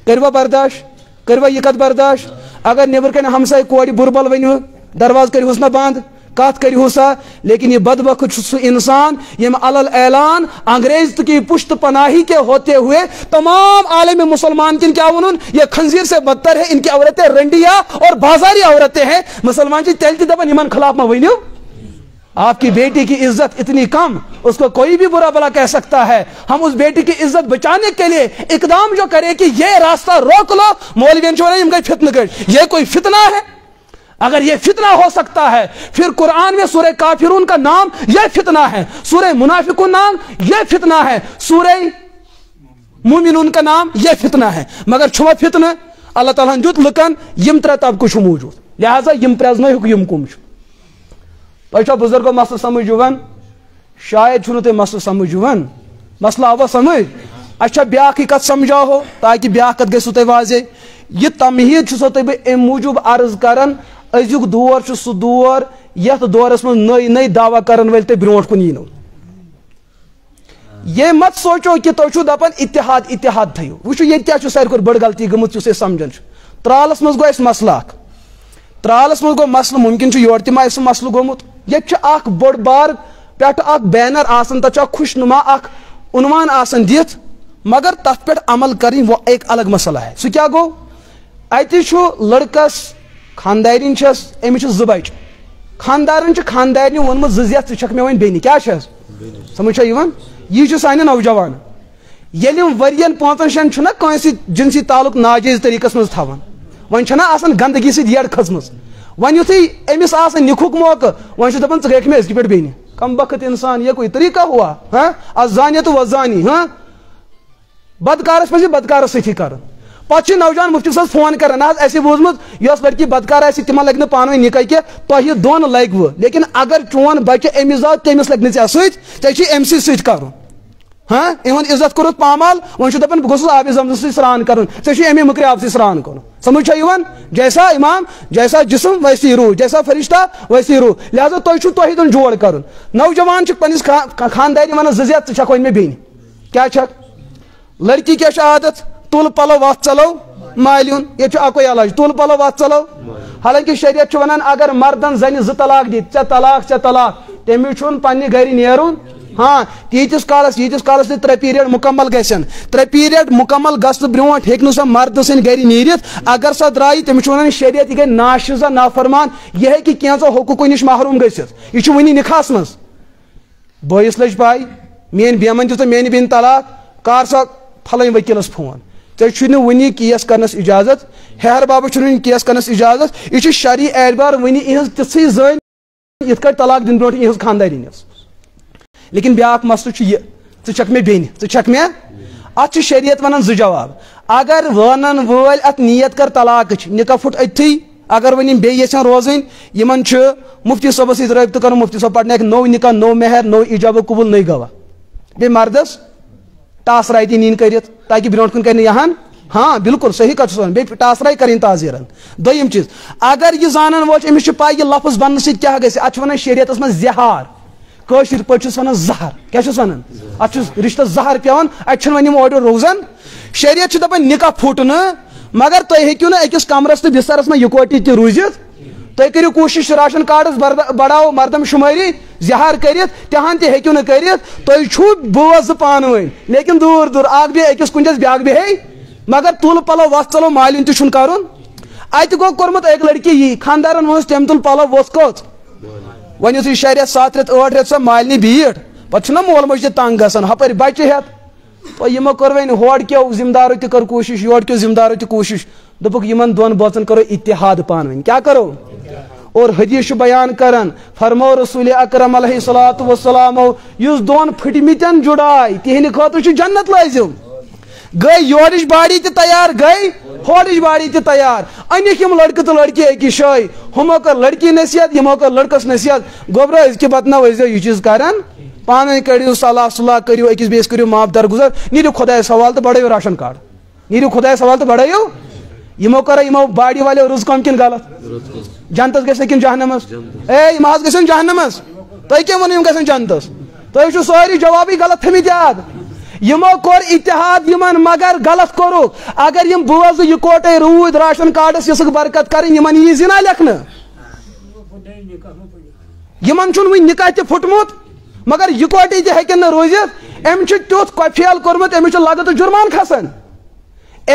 کٔروا برداشت, کٔروا یہِ کتھ برداشت. اگر نیبر کنہِ ہمساے کورِ بُربل ؤنِو, دروازٕ کٔرۍہوٗس نا بنٛد, کتھ کٔرِہو سا, لیکن یہ بدبخت چھُ سُہ انسان یم علل اعلان انگریز کی پشت پناہی کے ہوتے ہوئے تمام عالم مسلمان کن کیا ونن, یہ خنزیر سے بدتر ہے, ان کی عورتیں رنڈیا اور بازاری عورتیں ہیں. مسلمان جی تیل دپان یمن خلاف ما ونیو, آپ کی بیٹی کی عزت اتنی کم, اس کو کوئی بھی برا بلا کہہ سکتا ہے. ہم اس بیٹی کی عزت بچانے کے لیے اقدام جو کرے کہ یہ راستہ روک لو, مولویوں چھوڑے یم گئی فتنہ گڑ, یہ کوئی فتنہ ہے. اگر یہ فتنہ ہو سکتا ہے, پھر قرآن میں سورہ کافرون کا نام یہ فتنہ ہے, سورہ منافقون نام یہ فتنہ ہے, سورہ مومنون کا نام یہ فتنہ ہے. مگر چھوا فتنہ اللہ تعالیٰ دیت لکن یم ترے طبقہ چھُ موجود, لہذا یم پرزنٲیُکھ یم کم چھُ. تۄہہِ چھا بزرگو مسلہٕ سمجھ یِوان, شاید چھُنہٕ تۄہہِ مسلہٕ سمجھ یِوان, مسلہٕ آوا سمجھ. اچھا بیاکھ یہِ کتھ سمجھاوو تاکہ بیاکھ کتھ گژھِوٕ تۄہہِ واضح. یہ تمہید چھُسو تۄہہِ بہٕ امہِ موٗجوٗب عرض کران, أزیُک دور چھُ سُہ دور یتھ دورس منٛز نٔے نٔے دعوا کرن وٲلۍ تۄہہِ برونٛٹھ کُن یِنو. یہ مت سوچو کہ تُہۍ چھُو دپان اتحاد اتحاد تھٲیِو. وٕچھِو ییٚتہِ کیٛاہ چھُ ساروی کھۄتہٕ بٔڑ غلطی گٔمٕژ یُس أسۍ سمجھان چھُ. ترالس منٛز گوٚو اَسہِ مسلہٕ اکھ, ترالس منٛز گوٚو مسلہٕ, ممکن چھُ یورٕ تہِ ما آسہِ سُہ مسلہٕ گوٚمُت. ییٚتہِ چھُ اکھ بوٚڑ بار پٮ۪ٹھٕ اکھ بینر آسان, تتھ چھُ اکھ خوش نما اکھ عنوان آسان دِتھ, مگر تتھ پٮ۪ٹھ عمل کرٕنۍ وہ ایک الگ مسئلہ ہے. سُہ کیٛاہ گوٚو, اتہِ چھُ لڑکس خاندارین چھس, أمِس چھِ زٕ بچہِ, خاندارن چھِ خاندارنہِ ووٚنمُت زٕ زٮ۪تھ ژٕ چھکھ مےٚ وۄنۍ بیٚنہِ, کیٛاہ چھس سمجھ چھا یِوان. یہِ چھُ سانہِ نوجوان, ییٚلہِ یِم ؤرین 5-6 چھُنہ کٲنٛسہِ جنسی تعلق ناجٲیز طریقس منٛز تھاوان, وۄنۍ چھنہ آسان گندگی سۭتۍ یٔڈ کھٔژمٕژ, وۄنۍ یُتھُے أمِس آسان نِکھُک موقعہٕ, وۄنۍ چھُ دپان ژٕ گٔیکھ مےٚ أزکہِ پٮ۪ٹھ بیٚنہِ. کم بخت انسان, یہ کوئی طریقہ ہوا, ہاں ازانیت وزانی, ہاں بدکارس پزِ بدکارس سۭتی کرُن. پتہٕ چھِ نوجوان مفتی صٲب فون کران, نہ حظ اَسہِ بوٗزمُت یۄس لڑکی بدکار آسہِ تِمن لگہِ نہٕ پانہٕ ؤنۍ نِکاح کینٛہہ, تۄہہِ دۄن لگوٕ, لیکن اگر چون بچہِ أمِس زاو تٔمِس لگہِ نہٕ ژےٚ سۭتۍ, ژےٚ چھُے أمۍ سۭتۍ کرُن. ہاں یِہُنٛد عزت کوٚرُتھ پامال, وۄنۍ چھُ دپان بہٕ گوٚژھُس آبِ زمزم سۭتۍ سران کرُن, ژےٚ چھُے امی مٔکرِ آبہٕ سۭتۍ سران کرُن. سمجھ چھا یِوان, جیسا امام جیسا جسم ویسی روح, جیسا فرشتہ ویسی روح. لہذا تۄہہِ چھُو تۄہہِ دۄن جوڑ کرُن. نوجوان چھُ پننِس خاندارنہِ ونان زٕ زٮ۪تھ ژٕ چھکھ وۄنۍ مےٚ بیٚنہِ, کیٛاہ چھکھ. لڑکی کیٛاہ چھُ عادت, تُل پلو وتھ چلو مالِیُن, ییٚتہِ چھُ اکوے علاج, تُل پلو وتھ چلو. حالانکہ شریعت چھُ ونان اگر مردن زنہِ 2 طلاق دِتھ, ژےٚ طلاق ژےٚ طلاق, تٔمِس چھُنہٕ پننہِ گرِ نیرُن. ہاں تیٖتِس کالس نہٕ 3 پیٖرڈ مُکمل گژھن, 3 پیٖرڈ مُکمل گژھنہٕ برونٛٹھ ہیٚکہِ نہٕ سۄ مردٕ سٕنٛدِ گرِ نیٖرِتھ. اگر سۄ درٛایہِ تٔمِس چھُ ونان شریعت یہِ گٔے ناشِزا نافرمان, یہِ ہیٚکہِ کینٛژو حقوٗقو نِش محروٗم گٔژھِتھ. یہِ چھُ وٕنہِ نِکاحس منٛز. بٲیِس لٔج پاے, میٲنۍ بیمن دِژ میانہِ بیٚنہِ طلاق, کر سا پھلٲنۍ ؤکیٖلس فون, ژےٚ چھُے نہٕ وٕنہِ کیس کرنس اجازت, ہیہر بابا چھُنہٕ وٕنہِ کیس کرنس اجازت. یہِ چھُ شرعی اعتبار وٕنہِ یِہٕنٛز تِژھٕے زٔنۍ یِتھ کٲٹھۍ طلاق دِنہٕ برونٛٹھ یِہٕنٛز خاندارِنۍ ٲس. لیکن بیاکھ مسلہٕ چھُ یہِ, ژٕ چھکھ مےٚ بیٚنہِ, ژٕ چھکھ مےٚ. اتھ چھُ شریعت ونان 2 جواب. اگر ونن وٲلۍ اتھ نیت کر طلاقٕچ, نِکاح پھُٹ أتتھٕے. اگر وۄنۍ یِم بیٚیہِ یژھن روزٕنۍ, یِمن چھُ مفتی صٲبس سۭتۍ رٲبطہٕ کرُن, مفتی صٲب پرنٲیِکھ نوٚو نِکاح, نوٚو مہر, نوٚو ایجاب قبوٗل, نٔے گواہ. بیٚیہِ مردس ٹاس راے تہِ نِنۍ کٔرِتھ تاکہِ برونٛٹھ کُن کرِ نہٕ یِہن. ہاں بالکل صحیح کتھ چھُس ونان, بیٚیہِ ٹاس راے کرٕنۍ تعزیرن. دوٚیِم چیٖز, اگر یہِ زانن وول چھُ, أمِس چھُ پاے یہِ لفظ وننہٕ سۭتۍ کیٛاہ گژھِ, اتھ چھِ ونان شریعتس منٛز زِہار. کٲشِر پٲٹھۍ چھُس وَنان زہر کیٛاہ چھُس وَنان اَتھ چھُ رِشتَس زہر پیٚوان اَتہِ چھِنہٕ وۄنۍ یِم اورٕ یورٕ روزان شریعت چھُ دَپان نِکاح پھُٹ نہٕ مگر تُہۍ ہیٚکِو نہٕ أکِس کمرس تہٕ بسترس منٛز یِکوٹی تہِ روٗزِتھ تُہۍ کٔرِو کوٗشِش راشن کارڈس بڑاو مردم شُمٲری زِہار کٔرِتھ تِہن تہِ ہیٚکِو نہٕ کٔرِتھ تُہۍ چھُو بٲژ زٕ پانہٕ ؤنۍ لیکن دوٗر دوٗر اکھ بیٚہہِ أکِس کُنجس بیٛاکھ بیٚہہِ مگر تُل پلو وَتھ ژَلو مالِنۍ تہِ چھُنہٕ کَرُن اَتہِ گوٚو کوٚرمُت أکۍ لڑکی یی خانٛدارن ووٚنُس تٔمۍ تُل پلو ووٚژھ کٔژ وۄنۍ یُتھُے 6 رٮ۪تھ 7 رٮ۪تھ 8 رٮ۪تھ سۄ مالنہِ بیٖٹھ پتہٕ چھُنہ مول موج تہِ تنگ گژھان ہپٲرۍ بچہِ ہٮ۪تھ تہٕ یِمو کٔر وۄنۍ ہورٕ کیو ذمہٕ دارو تہِ کٔر کوٗشِش یورٕ کیو ذمہٕ دارو تہِ کوٗشِش دوٚپُکھ یِمن دۄن بٲژن کرو اتحاد پانہٕ ؤنۍ کیٛاہ کرو اور حدیث چھُ بیان کران فرمو رسول اکرم علیہ الصلوۃ والسلامو یُس دۄن پھٕٹمٕتٮ۪ن جُڑاے تِہنٛدِ خٲطرٕ چھُ جنت لٲزِم گٔے یورٕچ باڑی تہِ تیار گٔے ہورٕچ باڑی تہِ تیار أنِکھ یِم لڑکہٕ تہٕ لڑکی أکِس جایہِ ہُمو کٔر لڑکی نصیحت یِمو کٔر لڑکس نصیحت گوٚبرا أزکہِ پتہٕ نہ ٲسۍزیو یہِ چیٖز کران پانہٕ ؤنۍ کٔرِو صلاح صُلح کٔرِو أکِس بیٚیِس کٔرِو معاف درگُزر نیٖرِو خۄدایس حوالہٕ تہٕ بڑٲیِو راشن کارڈ نیٖرِو خۄدایس حوالہٕ تہٕ بڑٲیِو یِمو کٔرا یِمو باڑی والیو رٕژ کٲم کِنہٕ غلط جنتس گژھِ کِنہٕ جہنمس اے یِم حظ گژھن جہنمس تۄہہِ کیٛاہ ووٚنوٕ یِم گژھن جنتس تُہۍ چھِو سٲری جوابٕے غلط تھٲمٕتۍ یاد یِمو کوٚر اتحاد یِمن مگر غلط کوٚرُکھ اگر یِم بٲژ زٕ یِکوٹے روٗدۍ راشن کارڈس یِژھٕکھ برکت کرٕنۍ یِمن یی زِنا لیکھنہٕ یِمن چھُنہٕ وُنہِ نِکاح تہِ پھُٹمُت مگر یِکوٹے تہِ ہیٚکن نہٕ روٗزِتھ أمۍ چھُ تیُتھ فیل کوٚرمُت أمِس چھُ لگہٕ تہٕ جُرمان کھسان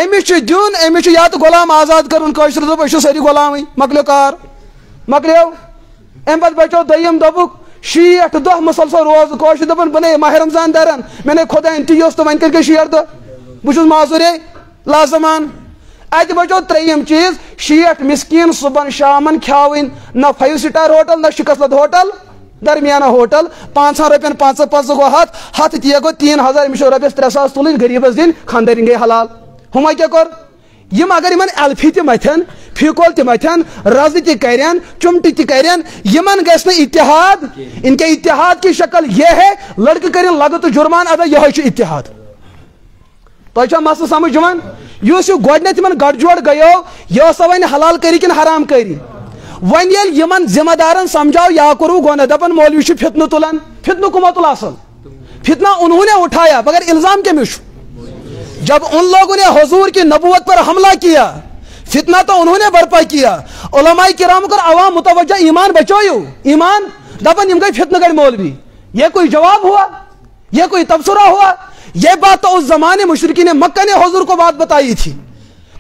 أمِس چھُ دیُن أمِس چھُ یا تہٕ غلام آزاد کرُن کٲشِر دوٚپ أسۍ چھِ سٲری غلامٕے مۄکلیو کار مۄکلیو اَمہِ پتہٕ بچو دوٚیِم دوٚپُکھ 60 دۄہ مسلسل روزٕ کٲشِر دپان بہٕ نے ماہ رمضان درن مےٚ نے خۄدایَن تی اوس تہٕ وۄنۍ کٔرۍ گٔے 60 دۄہ بہٕ چھُس معذوٗرے لازمان اتہِ بچو ترٛیٚیِم چیٖز 60 مسکیٖن صبحن شامن کھیاوٕنۍ نہ 5 سٹار ہوٹل نہ شِکست ہوٹل درمیانہ ہوٹل 500 رۄپین 5 گوٚو 100 تی گوٚو 3000 أمِس چھِ رۄپیس 3,000 تُلٕنۍ غریٖبس دِنۍ خانٛدارِنۍ گٔے حلال ہُمے کیٛاہ کوٚر یِم اگر یِمن ایلفی تہِ متھن فیٖکول تہِ متھن رزٕ تہِ کرن چُمٹہِ تہِ کرن یِمن گژھِ نہٕ اتحاد ان کے اتحاد کی شکل یہ ہے لڑکہٕ کرن لگہٕ تہٕ جُرمان ادا یِہوے چھُ اتحاد تۄہہِ چھا مسلہٕ سمجھ یِوان یُس یہِ گۄڈٕنیتھ یِمن گٹجوڑ گٔیو یہِ ٲسا وۄنۍ حلال کٔری کِنہٕ حرام کٔری وۄنۍ ییٚلہِ یِمن ذمہٕ دارن سمجھاو یا کوٚروٕ گۄناہ دپان مولوی چھُ فتنہٕ تُلان فتنہٕ کُمو تُل اصل فتنہ انہوں نے اٹھایا مگر الزام کٔمِس چھُ جب ان لوگوں نے حضور کی نبوت پر حملہ کیا فتنہ تو انہوں نے برپا کیا علماء کرام کر عوام متوجہ ایمان بچویو ایمان دپن یم گئی فتنہ گئی مولوی یہ کوئی جواب ہوا یہ کوئی تبصرہ ہوا یہ بات تو اس زمانے مشرکین مکہ نے حضور کو بات بتائی تھی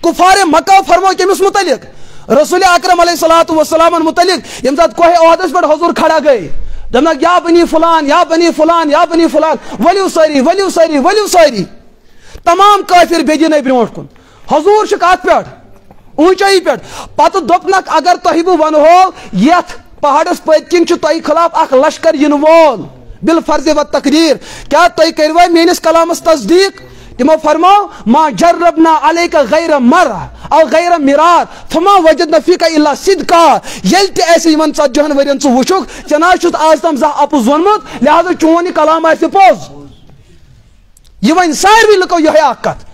کفار مکہ فرمو کمس متعلق رسول اکرم علیہ الصلوۃ والسلام متعلق یم سات کوہ عہدس پر حضور کھڑا گئے دپنک یا بنی فلان یا بنی فلان یا بنی فلان ولیو ساری ولیو ساری ولیو ساری تمام کافر بیجی نئی برونٹ کن حضور چھ کات پیٹھ اونچائی پیٹھ پتہ دوپنک اگر تۄہہِ بہٕ ونہو یتھ پہاڑس پٔتۍ کِنۍ چھُ تۄہہِ خلاف اکھ لشکر ینہٕ وول بالفرض و تقدیر کیا تُہۍ کٔروا میٲنِس کلامس تصدیق تمو فرمو ما جربنا علیک غیر مرہ او غیر مرار فما وجدنا فیک الا صدقا ییٚلہِ تہِ اَسہِ یِمن 40 ؤرین ژٕ وٕچھُکھ ژےٚ نہ چھُتھ آز تام زانٛہہ اپُز ووٚنمُت لہذا چون یہِ کلام آسہِ پوٚز یہ ون ساروی لکو یہ اکھ کتھ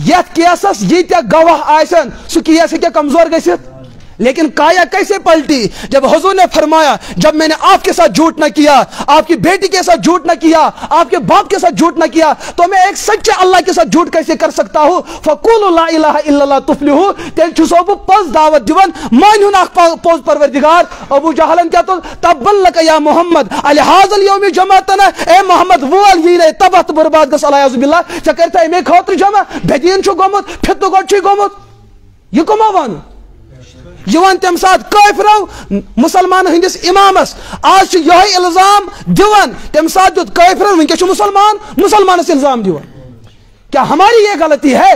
یتھ کیسس ییٖتیاہ گواہ آسن سُہ کیس ہیٚکہِ کمزور گٔژھِتھ لیکن کایا کیسے پلٹی جب حضور نے فرمایا جب میں نے آپ کے ساتھ جھوٹ نہ کیا آپ کی بیٹی کے ساتھ جھوٹ نہ کیا آپ کے باپ کے ساتھ جھوٹ نہ کیا تو میں ایک سچے اللہ کے ساتھ جھوٹ کیسے کر سکتا ہوں فقولوا لا الہ الا اللہ تفلحوا تیل چھُسو بہٕ پوٚز دعوت دِوان مانہُن اکھ پوٚز پروردگار ابو جہلن کیا تو تبا لک یا محمد الہذا اليوم جمعتنا اے محمد وول یی تباہ تہٕ برباد گژھ الیاذ باللہ ژےٚ کٔرتھا امی خٲطرٕ جمع بدیٖن چھُ گوٚمُت فتنہٕ گۄڈٕ چھُے گوٚمُت یہِ کٕمو ووٚن یہ ون تم سات کٲفرو مسلمان ہندس امامس آج یہ الزام دیوان تم سات دیت کٲفرن ونکس مسلمان مسلمانس الزام دیوان کیا ہماری یہ غلطی ہے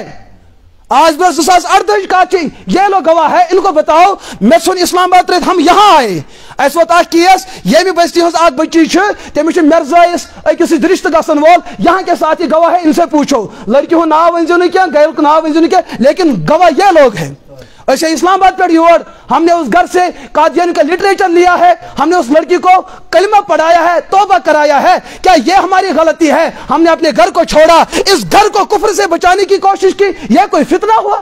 آج بس 2018 کا یہ لوگ گواہ ہے ان کو بتاؤ میں سن اسلام آباد ترت ہم یہاں آئے اس وقت اخ کیس یہ بستی ہز اخ بچی تمس مرزائس اکس رشتہ گھن وول یہاں کے ساتھ یہ گواہ ہے ان سے پوچھو لڑکی ہوں ناو ونزو نہ کیا گھر ناو ونزو نہ کیا لیکن گواہ یہ لوگ ہیں ایسے اسلام آباد پر یور ہم نے اس گھر سے قادیانی کا لٹریچر لیا ہے ہم نے اس لڑکی کو کلمہ پڑھایا ہے توبہ کرایا ہے کیا یہ ہماری غلطی ہے ہم نے اپنے گھر کو چھوڑا اس گھر کو کفر سے بچانے کی کوشش کی یہ کوئی فتنہ ہوا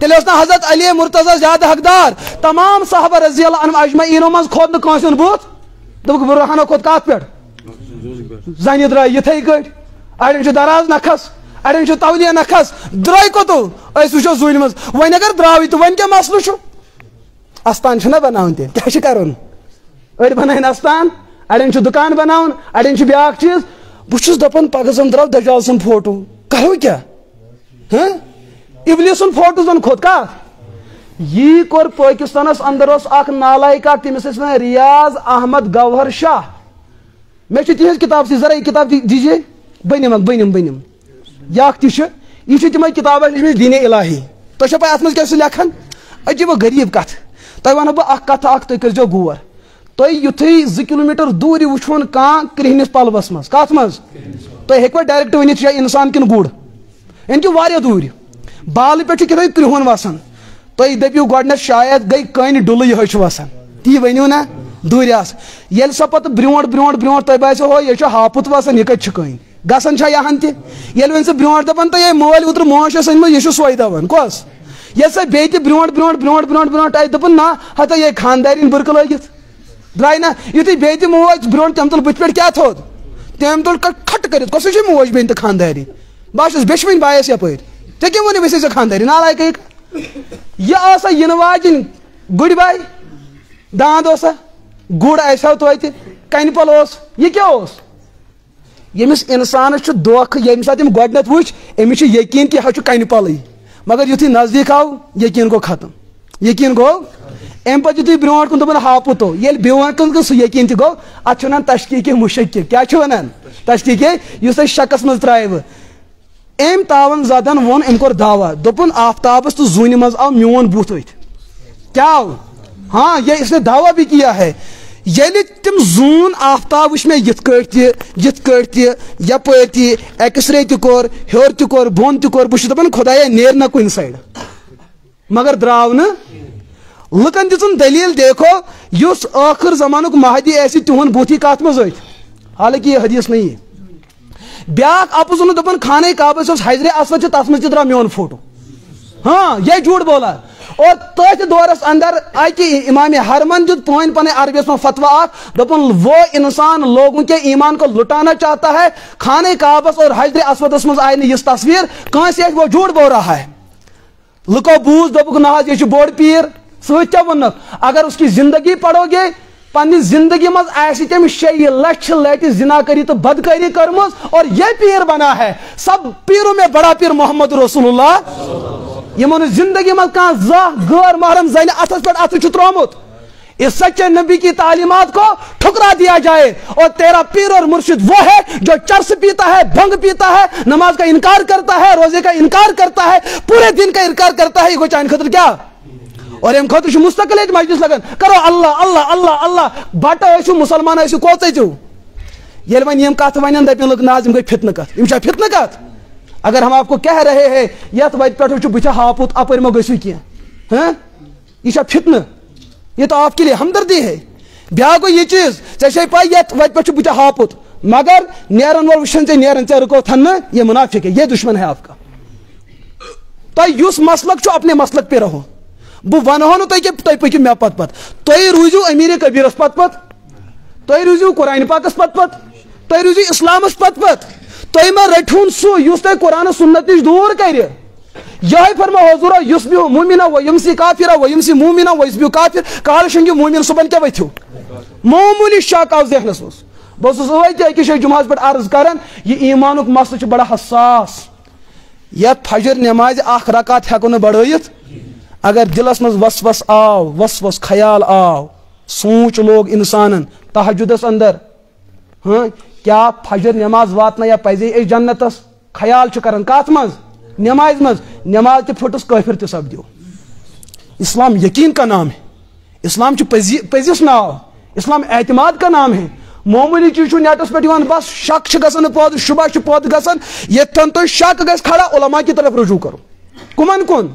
تیل حضرت علی مرتضی زیادہ حقدار تمام صحابہ رضی اللہ عنہم اجمعینو من کھوت نا کانس بوت دپ برہانو کھوت کات پہ زنی درائے یتھے گٹ اڑین دراز نکھس اڑین تولیہ نکھس درائے کوتو اس وچو زوین مز وۄنۍ اگر دراوی تو وۄنۍ کیا مسلہٕ چھُ استان چھنا بناون تیل کیا چھ کرُن أڑۍ بناین استان اڑین دکان بناون اڑین بیاکھ چیز بہٕ چھُس دپان پگہہ زن درٛاو دجال سُنٛد فوٹو کرو کیا ابلیس سُنٛد فوٹو زن کھوت کتھ یہ کور پاکستانس اندر اس اخ نالائک اخ تمس ٲسۍ ونان ریاض احمد گوہر شاہ مے چھِ تہنٛز کتاب سی ذرا یہ کتاب دیجیے بنم یاکھ تہِ چھِ یہ چھِ تِمے کتاب لیچھمٕژ دین الہی تۄہہِ چھو پاے اتھ منٛز کیاہ چھُ لیکھان عجیب و غریب کتھ تۄہہِ ونہو بہٕ اکھ کتھ اکھ تُہۍ کٔرۍزیو غور تۄہہِ یُتھُے 2 کلوٗمیٖٹر دوٗرِ وٕچھون کانٛہہ کرٛہنِس پلوس منٛز کتھ منٛز تُہۍ ہیٚکوا ڈایریکٹ ؤنِتھ یہِ چھا انسان کِنہٕ گُر یعنی کہ واریاہ دوٗرِ بالہٕ پٮ۪ٹھ چھُ کِتھَے کرٛہُن وسان تُہۍ دٔپِو گۄڈنٮ۪تھ شاید گٔے کٔنۍ ڈُلہٕ یِہوٚے چھُ وسان تی ؤنِو نا دوٗرِ آسہٕ ییٚلہِ سۄ پتہٕ برونٛٹھ تۄہہِ باسیو ہو یہِ چھُ ہاپُت وسان یہِ کتہِ چھِ کٔنۍ گژھان چھا یہن تہِ ییٚلہِ وۄنۍ سُہ برونٛٹھ دپان تۄہہِ ہے مٲلۍ اوترٕ موش ٲس أنمٕژ یہِ چھُ سۄے دپان کۄس ییٚلہِ سۄ بیٚیہِ تہِ برونٛٹھ آیہِ دوٚپُن نہ ہتا یہِ خاندارٮ۪ن بُرکہٕ لٲگِتھ درٛاے نا یُتھُے بیٚیہِ تہِ موج برونٛٹھ تٔمۍ تُل بٕتھِ پٮ۪ٹھ کیٛاہ تھوٚد تٔمۍ تُل کھٹ کٔرِتھ کۄسٕے چھِ موج بیٚنہِ تہٕ خاندارٮ۪ن بہٕ چھُس بیٚچھوٕنۍ بایس یپٲرۍ ژےٚ کیٛاہ ووٚنُے ژےٚ خاندارٮ۪ن نالایکٕے یہِ ٲسا یِنہٕ واجٮ۪ن گُرۍ باے داند اوسا گُر آسہِ ہا توتہِ کنہِ پل اوس یہِ کیٛاہ اوس ییٚمِس اِنسانس چھُ دھوکہٕ ییٚمہِ ساتہٕ أمۍ گۄڈنٮ۪تھ وٕچھ أمِس چھُ یقیٖن کہِ یہِ چھُ کنہِ پلٕے مگر یُتھُے نزدیٖک آو یقیٖن گوٚو ختم یقیٖن گوٚو امہِ پتہٕ یُتھُے برونٛٹھ کُن دوٚپُن ہاپُت او ییٚلہِ برونٛٹھ کُن سُہ یقیٖن تہِ گوٚو اتھ چھِ ونان تشکیٖکہِ مُشکِک کیٛاہ چھِ ونان تشکیٖکہِ یُس تۄہہِ شکس منٛز ترٛایوٕ أمۍ تاون زدن ووٚن أمۍ کوٚر دعوا دوٚپُن آفتابس تہٕ زوٗنہِ منٛز آو میون بُتھ أتھۍ کیٛاہ آو ہاں یہ اس نے دعویٰ بھی کیا ہے ییٚلہِ تِم زوٗن آفتاب وٕچھ مےٚ یِتھ کٲٹھۍ تہِ یپٲرۍ تہِ ایکٕس رے تہِ کوٚر ہیوٚر تہِ کوٚر بۄن تہِ کوٚر بہٕ چھُس دپان خۄدایا نیرِ نہ کُنہِ سایڈٕ مگر درٛاو نہٕ لُکن دِژٕن دلیٖل دیکھو یُس ٲخٕر زمانُک مہدی آسہِ تِہُنٛد بُتھ یی کتھ منٛز أتھۍ حالانکہِ یہِ حدیث نہیں بیاکھ اپُز ووٚنُن دوٚپُن خانہ کعبس یۄس حضرِ اسود چھِ تتھ منٛز تہِ درٛاو میون فوٹو ہاں یہ جھوٹ بولا اور تٔتھۍ دورس اندر اکہِ امام حرمن دیُت پنٕنۍ عربیس منٛز فتوا اکھ دوٚپُن وہ انسان لوگوں کے ایمان کو لٹانا چاہتا ہے خانہ کعبس اور حضرِ اسودس منٛز آیہِ نہٕ یِژھ تصویر کٲنٛسہِ آسہِ وہ جھوٹ بول رہا ہے لُکو بوٗز دوٚپُکھ نہ حظ یہِ چھُ بوٚڑ پیٖر سۭتۍ کیٛاہ ووٚنُکھ اگر اس کی زندگی پڑھو گے پننہِ زندگی منٛز آسہِ تٔمۍ 6 لچھ لٹہِ زنا کری تہٕ بدکٲری کٔرمٕژ اور یہ پیر بنا ہے سب پیروں میں بڑا پیر محمد رسول اللہ یِمو نہٕ زندگی منٛز کانٛہہ زانٛہہ غٲر محرم زنہِ اتھس پٮ۪ٹھ اتھٕ چھُ تروومُت اس سچے نبی کی تعلیمات کو ٹھکرا دیا جائے اور تیرا پیر اور مرشد وہ ہے جو چرس پیتا ہے بھنگ پیتا ہے نماز کا انکار کرتا ہے روزے کا انکار کرتا ہے پورے دن کا انکار کرتا ہے یہ گوٚو چانہِ خٲطرٕ کیٛاہ اور امہِ خٲطرٕ چھُ مستقل ییٚتہِ مجلس لگان کرو اللہ اللہ اللہ اللہ بٹہٕ ٲسِو مُسلمان ٲسِو کوٚت ژٔجِو ییٚلہِ وۄنۍ یِم کتھ ونن دپن لُکھ نہ حظ یِم گٔے فتنہٕ کتھ یِم چھا فتنہٕ کتھ اگر ہم آپ کو کہہ رہے ہیں یتھ وتہِ پٮ۪ٹھ چھُ بٕتھِ ہاپُت اپٲرۍ مہ گٔژھِو کینٛہہ ہاں یہ چھا فتنہٕ یہ تو آپ کے لیے ہمدردی ہے بیاکھ گوٚو یہِ چیٖز ژےٚ چھے پاے یتھ وتہِ پٮ۪ٹھ چھُ بٕتھِ ہاپُت مگر نیرن وول وٕچھن ژےٚ نیرن ژےٚ رُکوتھن نہٕ یہ منافق ہے یہ دشمن ہے آپ کا تۄہہِ یُس مسلک چھُ اپنے مسلک پہ رہو بہٕ ونہو نہٕ تۄہہِ کہِ تُہۍ پٔکِو مےٚ پتہٕ تُہۍ روٗزِو امیٖرِ کبیٖرس پتہٕ تُہۍ روٗزِو قرآنہِ پاکس پتہٕ تُہۍ روٗزِو اسلامس پتہٕ تُہۍ مہ رٔٹہوٗن سُہ یُس تۄہہِ قرآن سُنت نِش دوٗر کرِ یہے فرمو حضورو یُصبِحُ موٗمِنا و یمسی کافرا و یمسی موٗمِنا و یصبِحُ کافر کالہٕ شۄنٛگِو موٗمِن صُبحن کیٛاہ ؤتھِو معموٗلی شک آو ذہنس منٛز بہٕ اوسُس ٲدۍ أکِس جایہِ جُمعس پٮ۪ٹھ عرض کران یہِ ایٖمانُک مسلہٕ چھُ بڑا حساس یتھ فجر نمازِ اکھ رکات ہٮ۪کو نہٕ بڑٲیِتھ اگر دلس منٛز وسوس آو وسوس خیال آو سوٗنٛچ لوگ انسانن تہجدس اندر ہاں کیا فجر نماز واتنایا پزے أسۍ جنتس خیال چھُ کران کتھ منٛز نمازِ منٛز نماز تہِ پھٕٹٕس کٲفر تہِ سپدیو اسلام یقین کا نام ہے اسلام چھُ پٔزِس ناو اسلام اعتماد کا نام ہے معموٗلی چیٖز چھُ نیٹس پٮ۪ٹھ یِوان بس شک چھُ گژھان پٲدٕ شُبہ چھُ پٲدٕ گژھان ییٚتٮ۪ن تۄہہِ شک گژھِ کھڑا علما کی طرف رجوع کرو کمن کُن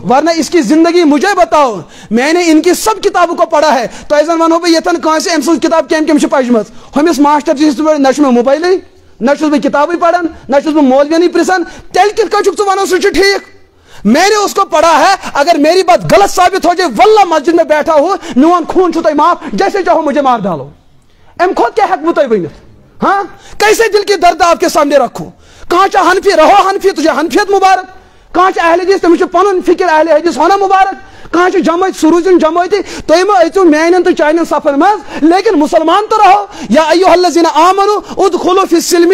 ورنہ اس کی زندگی مجھے بتاؤ میں نے ان کی سب کتابوں کو پڑھا ہے تو زن ونو بہ یتن کٲنٛسہِ أمۍ سٕنٛز کتاب کٔمۍ کٔمۍ چھِ پجمٕژ ہُمِس ماسٹر جی نہ چھُ مےٚ موبایلٕے نہ چھُس بہٕ کتابٕے پران نہ چھُس بہٕ مولوِینٕے پرژھان تیٚلہِ کِتھ کٔنۍ چھُکھ ژٕ ونان سُہ چھُ ٹھیٖک میں نے اس کو پڑھا ہے, اگر میری بات غلط ثابت ہو جائے واللہ مسجد میں بیٹھا ہوں میون خون چھو تہ معاف, جیسے چاہو مجھے مار ڈالو. ام کھوت کیا ہیکو تہ ونت؟ ہاں کیسے دل کی درد آپ کے سامنے رکھو؟ کہاں چاہ حنفی رہو حنفی, تجھے حنفیت مبارک. کہاں چاہ اہل حدیث تمہیں پن فکر اہل حدیث ہونا مبارک. کہاں چھ جماعت سروزن جماعتی تھی مو اچو میان تو چانن سفر مز, لیکن مسلمان تو رہو. یا ایھا الذین آمنوا ادخلوا فی السلم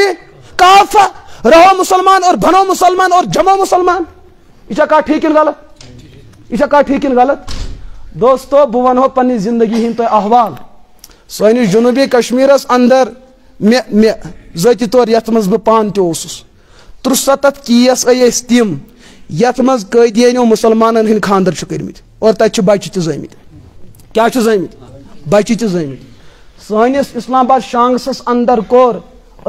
کافہ, رہو مسلمان اور بنو مسلمان اور جمو مسلمان. یہ کہا ٹھیک ان غلط؟ یہ کہا ٹھیک ان غلط؟ دوستو بہ ونہو پنہ زندگی ہند تہ احوال. سٲنِس جنوبی کشمیرس اندر مے ذاتی طور یتھ مز بہ پان تہ اوسُس 73 کیس ٲسۍ تِم یتھ مز قٲدیانو مسلمانن ہند خاندر چھ کٔرمٕتۍ اور تتہِ چھ بچہ تہ زٲمٕتۍ. کیا چھ زٲمٕتۍ؟ بچہ تہ زٲمٕتۍ. سٲنِس اسلام آباد شانگسس اندر کوٚر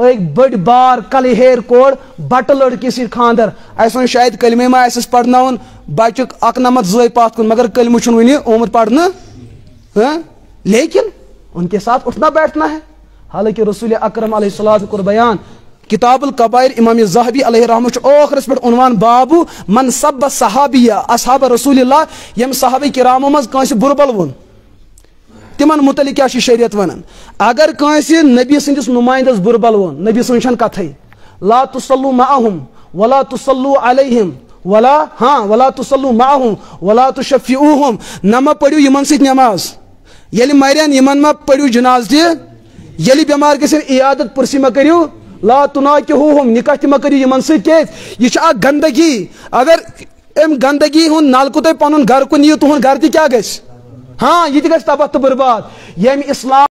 ایک بڑ بار کل ہیر کوڑ بٹ لڑکی سی خاندر. ایسا شاید کلمے ما ایسس پڑھناون بچہ اک نمت زٲے پاتھ کن, مگر کلمہ چھُنہٕ وٕنہِ آمُت پڑھنہٕ, لیکن ان کے ساتھ اٹھنا بیٹھنا ہے. حالانکہ رسول اکرم علیہ الصلوۃ کو بیان کتاب القبائر امام ذہبی علیہ رحمۃ اوخرس پہ عنوان باب من سب صحابیہ اصحاب رسول اللہ, یم صحابہ کرامو مز کانس بربل ون تمن متعلق کیا شریعت ونان. اگر کانس نبی سندس نمائندس بربل ون, نبی سن چھن کتھے لا تصلوا معهم ولا تصلوا علیہم ولا تصلوا معهم ولا تشفعوهم, نما پڑھو یمن سۭتۍ نماز, ییٚلہِ مرن یمن ما پڑھو جناز تہ, ییٚلہِ بیمار گژھن عیادت پرسی ما کٔرِو, لا تناکحوہم نکاح تہ ما کٔرِو یمن سۭتۍ. کیٛازِ یہ چھِ اکھ گندگی. اگر ام گندگی ہُنٛد نلکہٕ تُہۍ پنُن گرٕ کُن یِیو تُہُنٛد گرٕ تہِ کیٛاہ گژھِ؟ ہاں یہ تہِ گژھِ تباہ تہٕ برباد. ییٚمہِ اسلام